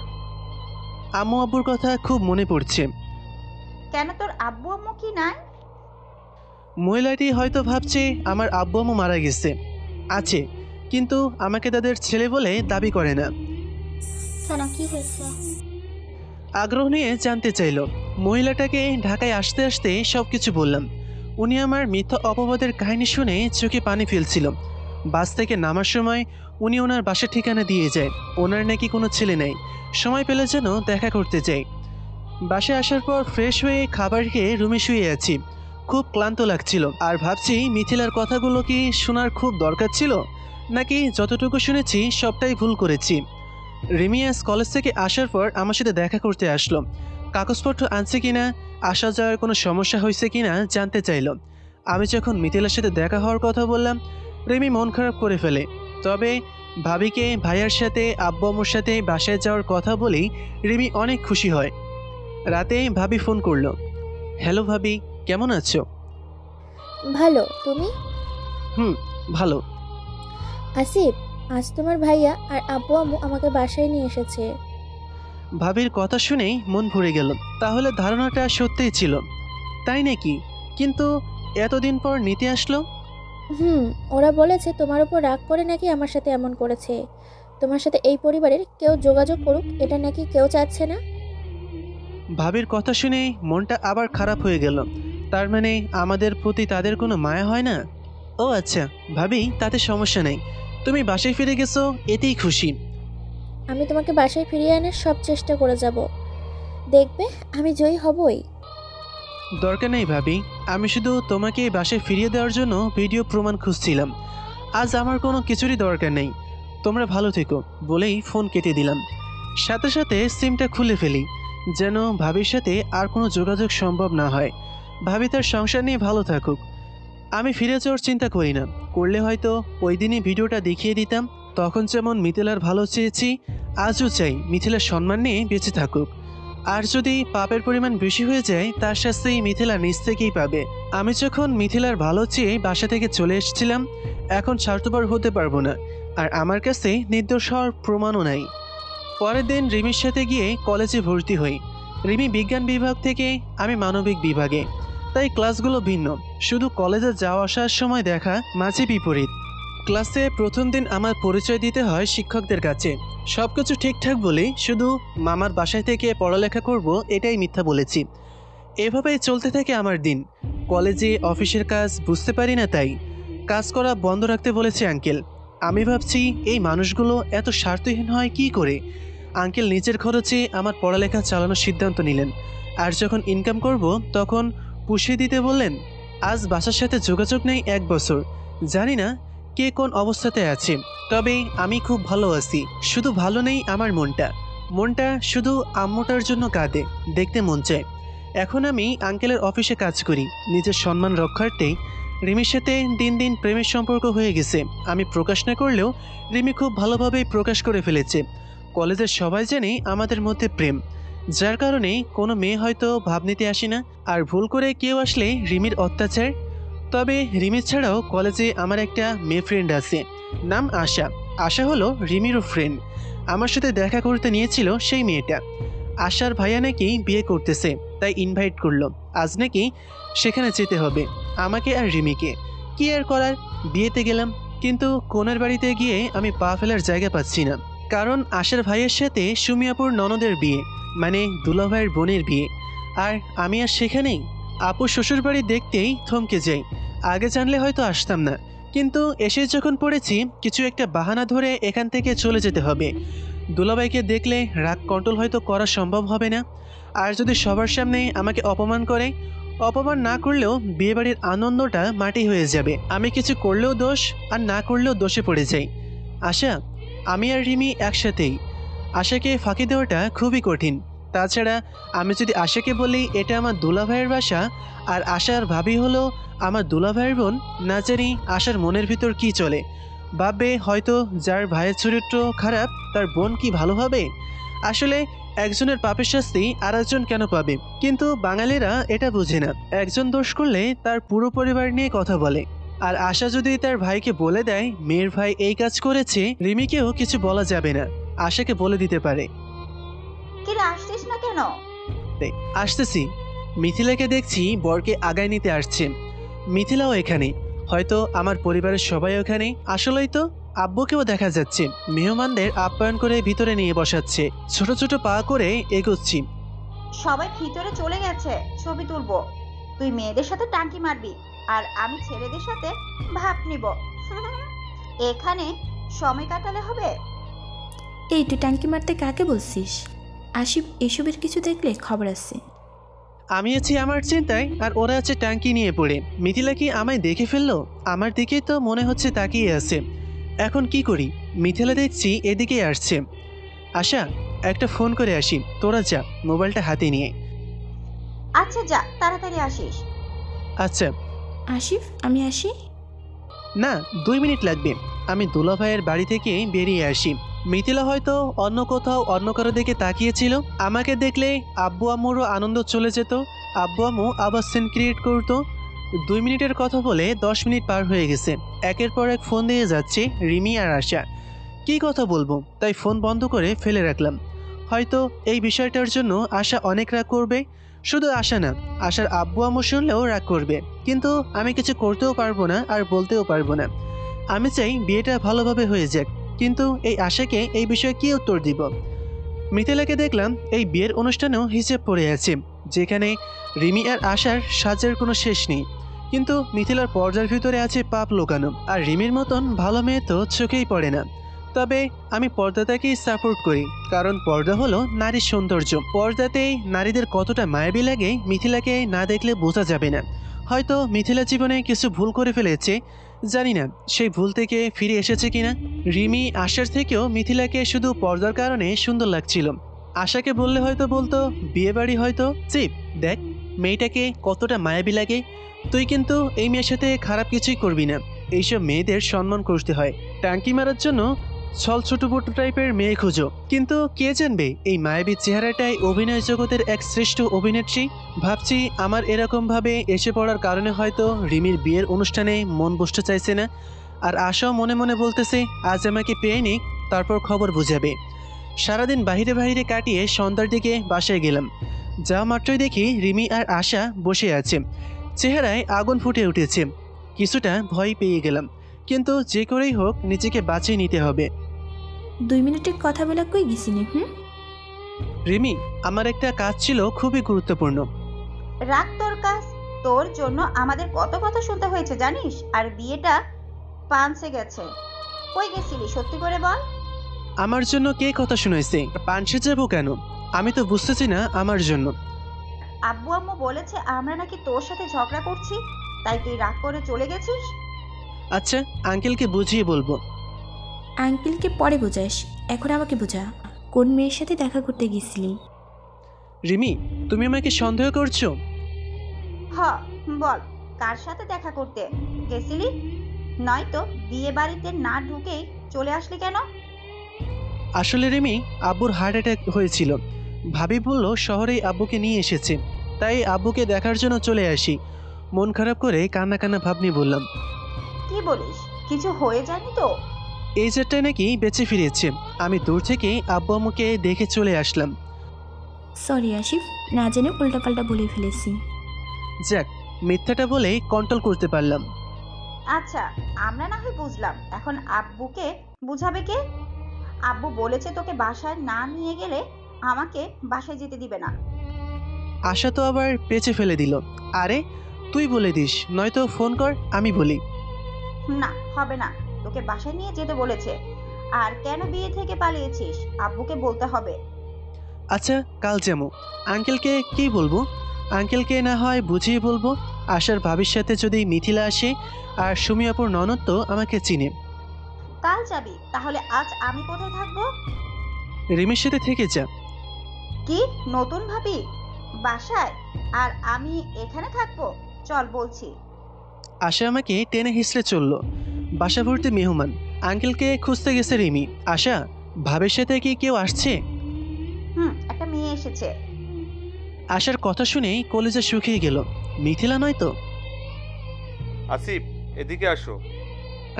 আম্মু আব্বুর কথা খুব মনে পড়ছে। কেন, তোর আব্বু আম্মু কি নাই? মহিলাটি হয়তো ভাবছে আমার আব্বু আম্মু মারা গেছে। আছে, কিন্তু আমাকে তাদের ছেলে বলে দাবি করে না। কেন, কি হয়েছে? আগ্রহ নিয়ে জানতে চাইল। মহিলাটাকে ঢাকায় আসতে আসতে সব কিছু বললাম। উনি আমার মিথ্যা অপবাদের কাহিনী শুনে চোখে পানি ফেলছিল। বাস থেকে নামার সময় উনি ওনার বাসার ঠিকানা দিয়ে যায়। ওনার নাকি কোনো ছেলে নেই, সময় পেলে যেন দেখা করতে চাই। বাসায় আসার পর ফ্রেশ হয়ে খাবার খেয়ে রুমে শুয়ে আছি। খুব ক্লান্ত লাগছিল আর ভাবছি মিথিলার কথাগুলো কি শোনার খুব দরকার ছিল, নাকি যতটুকু শুনেছি সবটাই ভুল করেছি। রিমিয়াস কলেজ থেকে আসার পর আমার সাথে দেখা করতে আসলো। কাগজপত্র আনছে কিনা, আসা যাওয়ার কোনো সমস্যা হয়েছে কিনা জানতে চাইল। আমি যখন মিথিলার সাথে দেখা হওয়ার কথা বললাম, রিমি মন খারাপ করে ফেলে। তবে ভাবিকে ভাইয়ার সাথে আব্বু আম্মুর সাথে বাসায় যাওয়ার কথা বলেই রিমি অনেক খুশি হয়। রাতে ভাবি ফোন করলো। হ্যালো ভাবি, কেমন আছো? ভালো, তুমি? ভালো। আসিফ, আজ তোমার ভাইয়া আর আব্বু আম্মু আমাকে বাসায় নিয়ে এসেছে। ভাবির কথা শুনেই মন ভরে গেল। তাহলে ধারণাটা সত্যিই ছিল, তাই নাকি? কিন্তু এতদিন পর নিতে আসলো? ওরা বলেছে তোমার উপর রাগ করে নাকি আমার সাথে এমন করেছে। তোমার সাথে এই পরিবারের কেউ যোগাযোগ করুক, এটা নাকি কেউ চাচ্ছে না। ভাবির কথা শুনে মনটা আবার খারাপ হয়ে গেল। তার মানে আমাদের প্রতি তাদের কোনো মায়া হয় না? ও আচ্ছা ভাবি, তাতে সমস্যা নেই। তুমি বাসায় ফিরে গেছো, এতেই খুশি। আমি তোমাকে বাসায় ফিরিয়ে আনার সব চেষ্টা করে যাব, দেখবে আমি জয়ী হবই। দরকার নেই ভাবি, আমি শুধু তোমাকে বাসায় ফিরিয়ে দেওয়ার জন্য ভিডিও প্রমাণ খুঁজছিলাম। আজ আমার কোনো কিছুরই দরকার নেই। তোমরা ভালো থেকো বলেই ফোন কেটে দিলাম। সাথে সাথে সিমটা খুলে ফেলি, যেন ভাবির সাথে আর কোনো যোগাযোগ সম্ভব না হয়। ভাবি তার সংসার নিয়ে ভালো থাকুক। আমি ফিরে যাওয়ার চিন্তা করি না। করলে হয়তো ওই দিনই ভিডিওটা দেখিয়ে দিতাম। তখন যেমন মিথিলার ভালো চেয়েছি, আজও চাই মিথিলার সম্মান নিয়ে বেঁচে থাকুক। আর যদি পাপের পরিমাণ বেশি হয়ে যায়, তার শাস্তি মিথিলা নিজ থেকেই পাবে। আমি যখন মিথিলার ভালো চেয়ে বাসা থেকে চলে এসেছিলাম, এখন স্বার্থপর হতে পারবো না। আর আমার কাছে নির্দোষ হওয়ার প্রমাণও নাই। পরের দিন রিমির সাথে গিয়ে কলেজে ভর্তি হই। রিমি বিজ্ঞান বিভাগ থেকে, আমি মানবিক বিভাগে, তাই ক্লাসগুলো ভিন্ন। শুধু কলেজে যাওয়া আসার সময় দেখা মাঝে বিপরীত। ক্লাসে প্রথম দিন আমার পরিচয় দিতে হয় শিক্ষকদের কাছে। সব কিছু ঠিকঠাক বলে শুধু মামার বাসায় থেকে পড়ালেখা করব এটাই মিথ্যা বলেছি। এভাবেই চলতে থাকে আমার দিন। কলেজে অফিসের কাজ বুঝতে পারি না, তাই কাজ করা বন্ধ রাখতে বলেছে আঙ্কেল। আমি ভাবছি এই মানুষগুলো এত স্বার্থহীন হয় কি করে। আঙ্কেল নিজের খরচে আমার পড়ালেখা চালানোর সিদ্ধান্ত নিলেন, আর যখন ইনকাম করব তখন পুষিয়ে দিতে বললেন। আজ বাসার সাথে যোগাযোগ নেই 1 বছর। জানি না কে কোন অবস্থাতে আছে, তবে আমি খুব ভালো আছি। শুধু ভালো নেই আমার মনটা শুধু আম্মুটার জন্য কাঁদে, দেখতে মন চায়। এখন আমি আঙ্কেলের অফিসে কাজ করি। নিজের সম্মান রক্ষার্থে রিমির সাথে দিন দিন প্রেমের সম্পর্ক হয়ে গেছে। আমি প্রকাশ না করলেও রিমি খুব ভালোভাবেই প্রকাশ করে ফেলেছে। কলেজের সবাই জানে আমাদের মধ্যে প্রেম, যার কারণে কোনো মেয়ে হয়তো ভাব নিতে আসে না। আর ভুল করে কেউ আসলে রিমির অত্যাচার। তবে রিমি ছাড়াও কলেজে আমার একটা মেয়ে ফ্রেন্ড আছে, নাম আশা। আশা হলো রিমিরও ফ্রেন্ড। আমার সাথে দেখা করতে নিয়েছিল সেই মেয়েটা। আশার ভাইয়া নাকি বিয়ে করতেছে, তাই ইনভাইট করলো। আজ নাকি সেখানে যেতে হবে আমাকে আর রিমিকে। কি আর করার, বিয়েতে গেলাম। কিন্তু কোনের বাড়িতে গিয়ে আমি পা ফেলার জায়গা পাচ্ছি না, কারণ আশার ভাইয়ের সাথে সুমিয়াপুর ননদের বিয়ে, মানে দুলাভাইয়ের বোনের বিয়ে। আর আমি আর সেখানেই। আপু শ্বশুরবাড়ি দেখতেই থমকে যাই। আগে জানলে হয়তো আসতাম না, কিন্তু এসে যখন পড়েছি কিছু একটা বাহানা ধরে এখান থেকে চলে যেতে হবে। দুলাভাইকে দেখলে রাগ কন্ট্রোল হয়তো করা সম্ভব হবে না। আর যদি সবার সামনে আমাকে অপমান করে, অপমান না করলেও বিয়েবাড়ির আনন্দটা মাটি হয়ে যাবে। আমি কিছু করলেও দোষ, আর না করলেও দোষে পড়ে যাই। আশা, আমি আর রিমি একসাথেই। আশাকে ফাঁকি দেওয়াটা খুবই কঠিন। তাছাড়া আমি যদি আশাকে বলি এটা আমার দুলাভাইয়ের বাসা, আর আশার ভাবি হলো আমার দুলাভাইয়ের বোন, না জানি আশার মনের ভিতর কি চলে। ভাববে হয়তো যার ভাইয়ের চরিত্র খারাপ তার বোন কি ভালো হবে। আসলে একজনের পাপের শাস্তি আর একজন কেন পাবে, কিন্তু বাঙালিরা এটা বুঝে না। একজন দোষ করলে তার পুরো পরিবার নিয়ে কথা বলে। আর আশা যদি তার ভাইকে বলে দেয় মেয়ের ভাই এই কাজ করেছে, রিমিকেও কিছু বলা যাবে না, আশাকে বলে দিতে পারে। কি রে, আসছিস না কেন? আসতেছি। মিথিলাকে দেখছি বরকে আগায় নিতে আসছে। মিথিলাও এখানে, হয়তো আমার পরিবারের সবাই ওখানে। আসলেই তো আব্বুকেও দেখা যাচ্ছে মেহমানদের আপ্যায়ন করে ভিতরে নিয়ে বসাচ্ছে। ছোট ছোট পা করে এগোচ্ছি। সবাই ভিতরে চলে গেছে, ছবি তুলবো। তুই মেয়েদের সাথে টাঙ্কি মারবি, আর আমি ছেলেদের সাথে ভাব নিব। এখানে সময় কাটালে হবে। এই তুই টাঙ্কি মারতে কাকে বলছিস? আশিফ এসবের কিছু দেখলে খবর আছে। আমি আছি আমার চিন্তায়, আর ওরা আছে ট্যাঙ্কি নিয়ে পড়ে। মিথিলা কি আমায় দেখে ফেললো? আমার দিকেই তো মনে হচ্ছে তাকিয়ে আছে। এখন কি করি? মিথিলা দেখছি এদিকে আসছে। আশা, একটা ফোন করে আসি, তোরা যা মোবাইলটা হাতে নিয়ে। আচ্ছা যা, তাড়াতাড়ি আসিস। আচ্ছা। আশিফ, আমি আসি? না, 2 মিনিট লাগবে। আমি দুলাভাইয়ের বাড়ি থেকে বেরিয়ে আসি। মিথিলা হয়তো অন্য কোথাও অন্য কারো দিকে তাকিয়েছিল। আমাকে দেখলে আব্বু আম্মুরও আনন্দ চলে যেত। আব্বু আম্মু আবার সিন ক্রিয়েট করতো। 2 মিনিটের কথা বলে 10 মিনিট পার হয়ে গেছে। একের পর এক ফোন দিয়ে যাচ্ছে রিমি আর আশা। কী কথা বলবো, তাই ফোন বন্ধ করে ফেলে রাখলাম। হয়তো এই বিষয়টার জন্য আশা অনেক রাগ করবে। শুধু আশা না, আশার আব্বু আম্মু শুনলেও রাগ করবে। কিন্তু আমি কিছু করতেও পারবো না, আর বলতেও পারবো না। আমি চাই বিয়েটা ভালোভাবে হয়ে যাক, কিন্তু এই আশাকে এই বিষয়ে কী উত্তর দিব? মিথিলাকে দেখলাম এই বিয়ের অনুষ্ঠানেও হিসেব পড়ে আছে, যেখানে রিমি আর আশার সাজের কোনো শেষ নেই। কিন্তু মিথিলার পর্দার ভিতরে আছে পাপ লুকানো। আর রিমির মতন ভালো মেয়ে তো চোখেই পড়ে না। তবে আমি পর্দাটাকেই সাপোর্ট করি, কারণ পর্দা হলো নারীর সৌন্দর্য। পর্দাতেই নারীদের কতটা মায়াবী লাগে মিথিলাকে না দেখলে বোঝা যাবে না। হয়তো মিথিলা জীবনে কিছু ভুল করে ফেলেছে, জানি না সেই ভুল থেকে ফিরে এসেছে কিনা। রিমি আশার থেকেও মিথিলাকে শুধু পর্দার কারণে সুন্দর লাগছিল। আশাকে বললে হয়তো বলতো বিয়ে বাড়ি হয়তো। চিপ, দেখ মেয়েটাকে কতটা মায়াবী লাগে। তুই কিন্তু এই মেয়ের সাথে খারাপ কিছুই করবি না। এইসব মেয়েদের সম্মান করতে হয়। টাঙ্কি মারার জন্য ছল ছোটপোটো টাইপের মেয়ে খুঁজো, কিন্তু কে জানবে এই মায়াবী চেহারাটাই অভিনয় জগতের এক শ্রেষ্ঠ অভিনেত্রী। ভাবছি আমার এরকমভাবে এসে পড়ার কারণে হয়তো রিমির বিয়ের অনুষ্ঠানে মন বসতে চাইছে না। আর আশাও মনে মনে বলতেছে আজ আমাকে পেয়ে নিক, তারপর খবর বুঝাবে। সারাদিন বাহিরে বাহিরে কাটিয়ে সন্ধ্যার দিকে বাসায় গেলাম। যা মাত্রই দেখি রিমি আর আশা বসে আছে। চেহারায় আগুন ফুটে উঠেছে। কিছুটা ভয় পেয়ে গেলাম, কিন্তু যে করেই হোক নিজেকে বাঁচিয়ে নিতে হবে। 2 মিনিটের কথা বলা কই গেছিনি? রিমি, আমার একটা কাজ ছিল খুবই গুরুত্বপূর্ণ। রাখ তোর কাজ, তোর জন্য আমাদের কত কথা শুনতে হয়েছে জানিস। আর বিয়েটা পাঞ্চে গেছে। কই গেছিলি সত্যি করে বল। আমার জন্য কে কথা শুনাইছে? পানসে যাবো কেন? আমি তো বুঝতেছি না আমার জন্য। আব্বু আম্মু বলেছে আমরা নাকি তোর সাথে ঝগড়া করছি, তাই তুই রাগ করে চলে গেছিস। আচ্ছা, আঙ্কেলকে বুঝিয়ে বলবো। আঙ্কেলকে পরে বোঝাস, এখন আমাকে বোঝা। কোন মেয়ের সাথে দেখা করতে গেছিলি? রিমি, তুমি আমাকে সন্দেহ করছো? হ, বল কার সাথে দেখা করতে গেছিলি? নয়তো বিয়ে বাড়িতে না ঢুকেই চলে আসলি কেন? আসলে রিমি, আব্বুর হার্ট অ্যাটাক হয়েছিল। ভাবি বলল শহরেই আব্বুকে নিয়ে এসেছে, তাই আব্বুকে দেখার জন্য চলে আসি। মন খারাপ করে কান্না কান্না ভাব নিয়ে বললাম। কি বলিস, কিছু হয়ে যায়নি তো? এই জেটটাই নাকি বেঁচে ফিরেছে। আমি দূর থেকে আব্বু আম্মুকে দেখে চলে আসলাম। সরি আসিফ, না জেনে উল্টাপাল্টা বলে ফেলেছি। যাক, মিথ্যাটা বলে কন্ট্রোল করতে পারলাম। আচ্ছা, আমরা না হয় বুঝলাম, এখন আব্বুকে বুঝাবে কে? আব্বু বলেছে তোকে বাসায় না নিয়ে গেলে আমাকে বাসায় যেতে দিবে না। আশা তো আবার পেঁচে ফেলে দিল। আরে তুই বলে দিস, নয়তো ফোন কর, আমি বলি। না, হবে না, তোকে বাসায় নিয়ে যেতে বলেছে। আর কেন বিয়ে থেকে পালিয়েছিস আব্বুকে বলতে হবে। আচ্ছা, কাল যাবো। আঙ্কেলকে কি বলবো? আঙ্কেলকে না হয় বুঝিয়ে বলবো। আশার ভাবির সাথে যদি মিথিলা আসে, আর সুমি আপুর ননদ তো আমাকে চিনে। কাল যাবি? তাহলে আজ আমি কোথায় থাকবো? রিমির সাথে থেকে যা। কি নতুন ভাবি বাসায়, আর আমি এখানে থাকবো? চল বলছি। আশা আমাকে টেনে হিসড়ে চললো। বাসা ভর্তি মেহমান। আঙ্কেলকে খুঁজতে গেছে রিমি। আশা, ভাবের সাথে কি কেউ আসছে? একটা মেয়ে এসেছে। আশার কথা শুনেই কলেজে শুকিয়ে গেল। মিথিলা নয় তো? আসিফ, এদিকে আসো।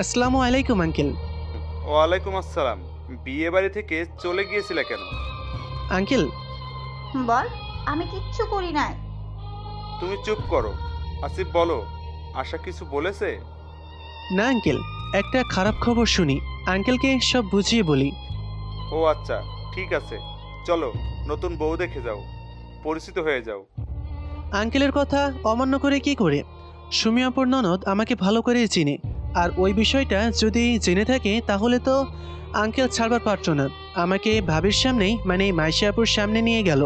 আসসালামু আলাইকুম আঙ্কেল। ওয়ালাইকুম আসসালাম। বিয়ে বাড়ি থেকে চলে গিয়েছিলে কেন? আঙ্কেল, বল, আমি কিচ্ছু করি নাই। তুমি চুপ করো। আসিফ বলো, আশা কিছু বলেছে? না আঙ্কেল, একটা খারাপ খবর শুনি, আঙ্কেলকে সব বুঝিয়ে বলি। ও আচ্ছা, ঠিক আছে, চলো নতুন বউ দেখে যাও, পরিচিত হয়ে যাও। আঙ্কেলের কথা অমান্য করে কি করে? সুমি আপুর ননদ আমাকে ভালো করেই চিনে, আর ওই বিষয়টা যদি জেনে থাকে তাহলে তো আঙ্কেল ছাড়বার পারত না। আমাকে ভাবির সামনেই, মানে মাইশা আপুর সামনে নিয়ে গেল।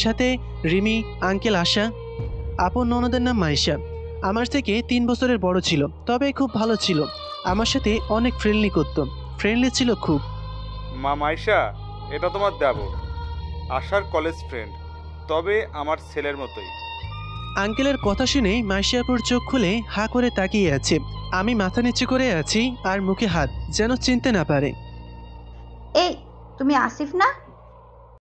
সাথে রিমি, আঙ্কেল, আশা। আপুর ননদের নাম মাইশা। আমার থেকে 3 বছরের বড় ছিল, তবে খুব ভালো ছিল। আমার সাথে অনেক ফ্রেন্ডলি করত, ফ্রেন্ডলি ছিল খুব। মা মাইশা, এটা তোমার দেবর, আশার কলেজ ফ্রেন্ড, তবে আমার ছেলের মতোই। আঙ্কেলের কথা শুনে মাইশা আপুর চোখ খুলে হা করে তাকিয়ে আছে। আমি মাথা নিচু করে আছি আর মুখে হাত, যেন চিনতে না পারে। এই, তুমি আসিফ না?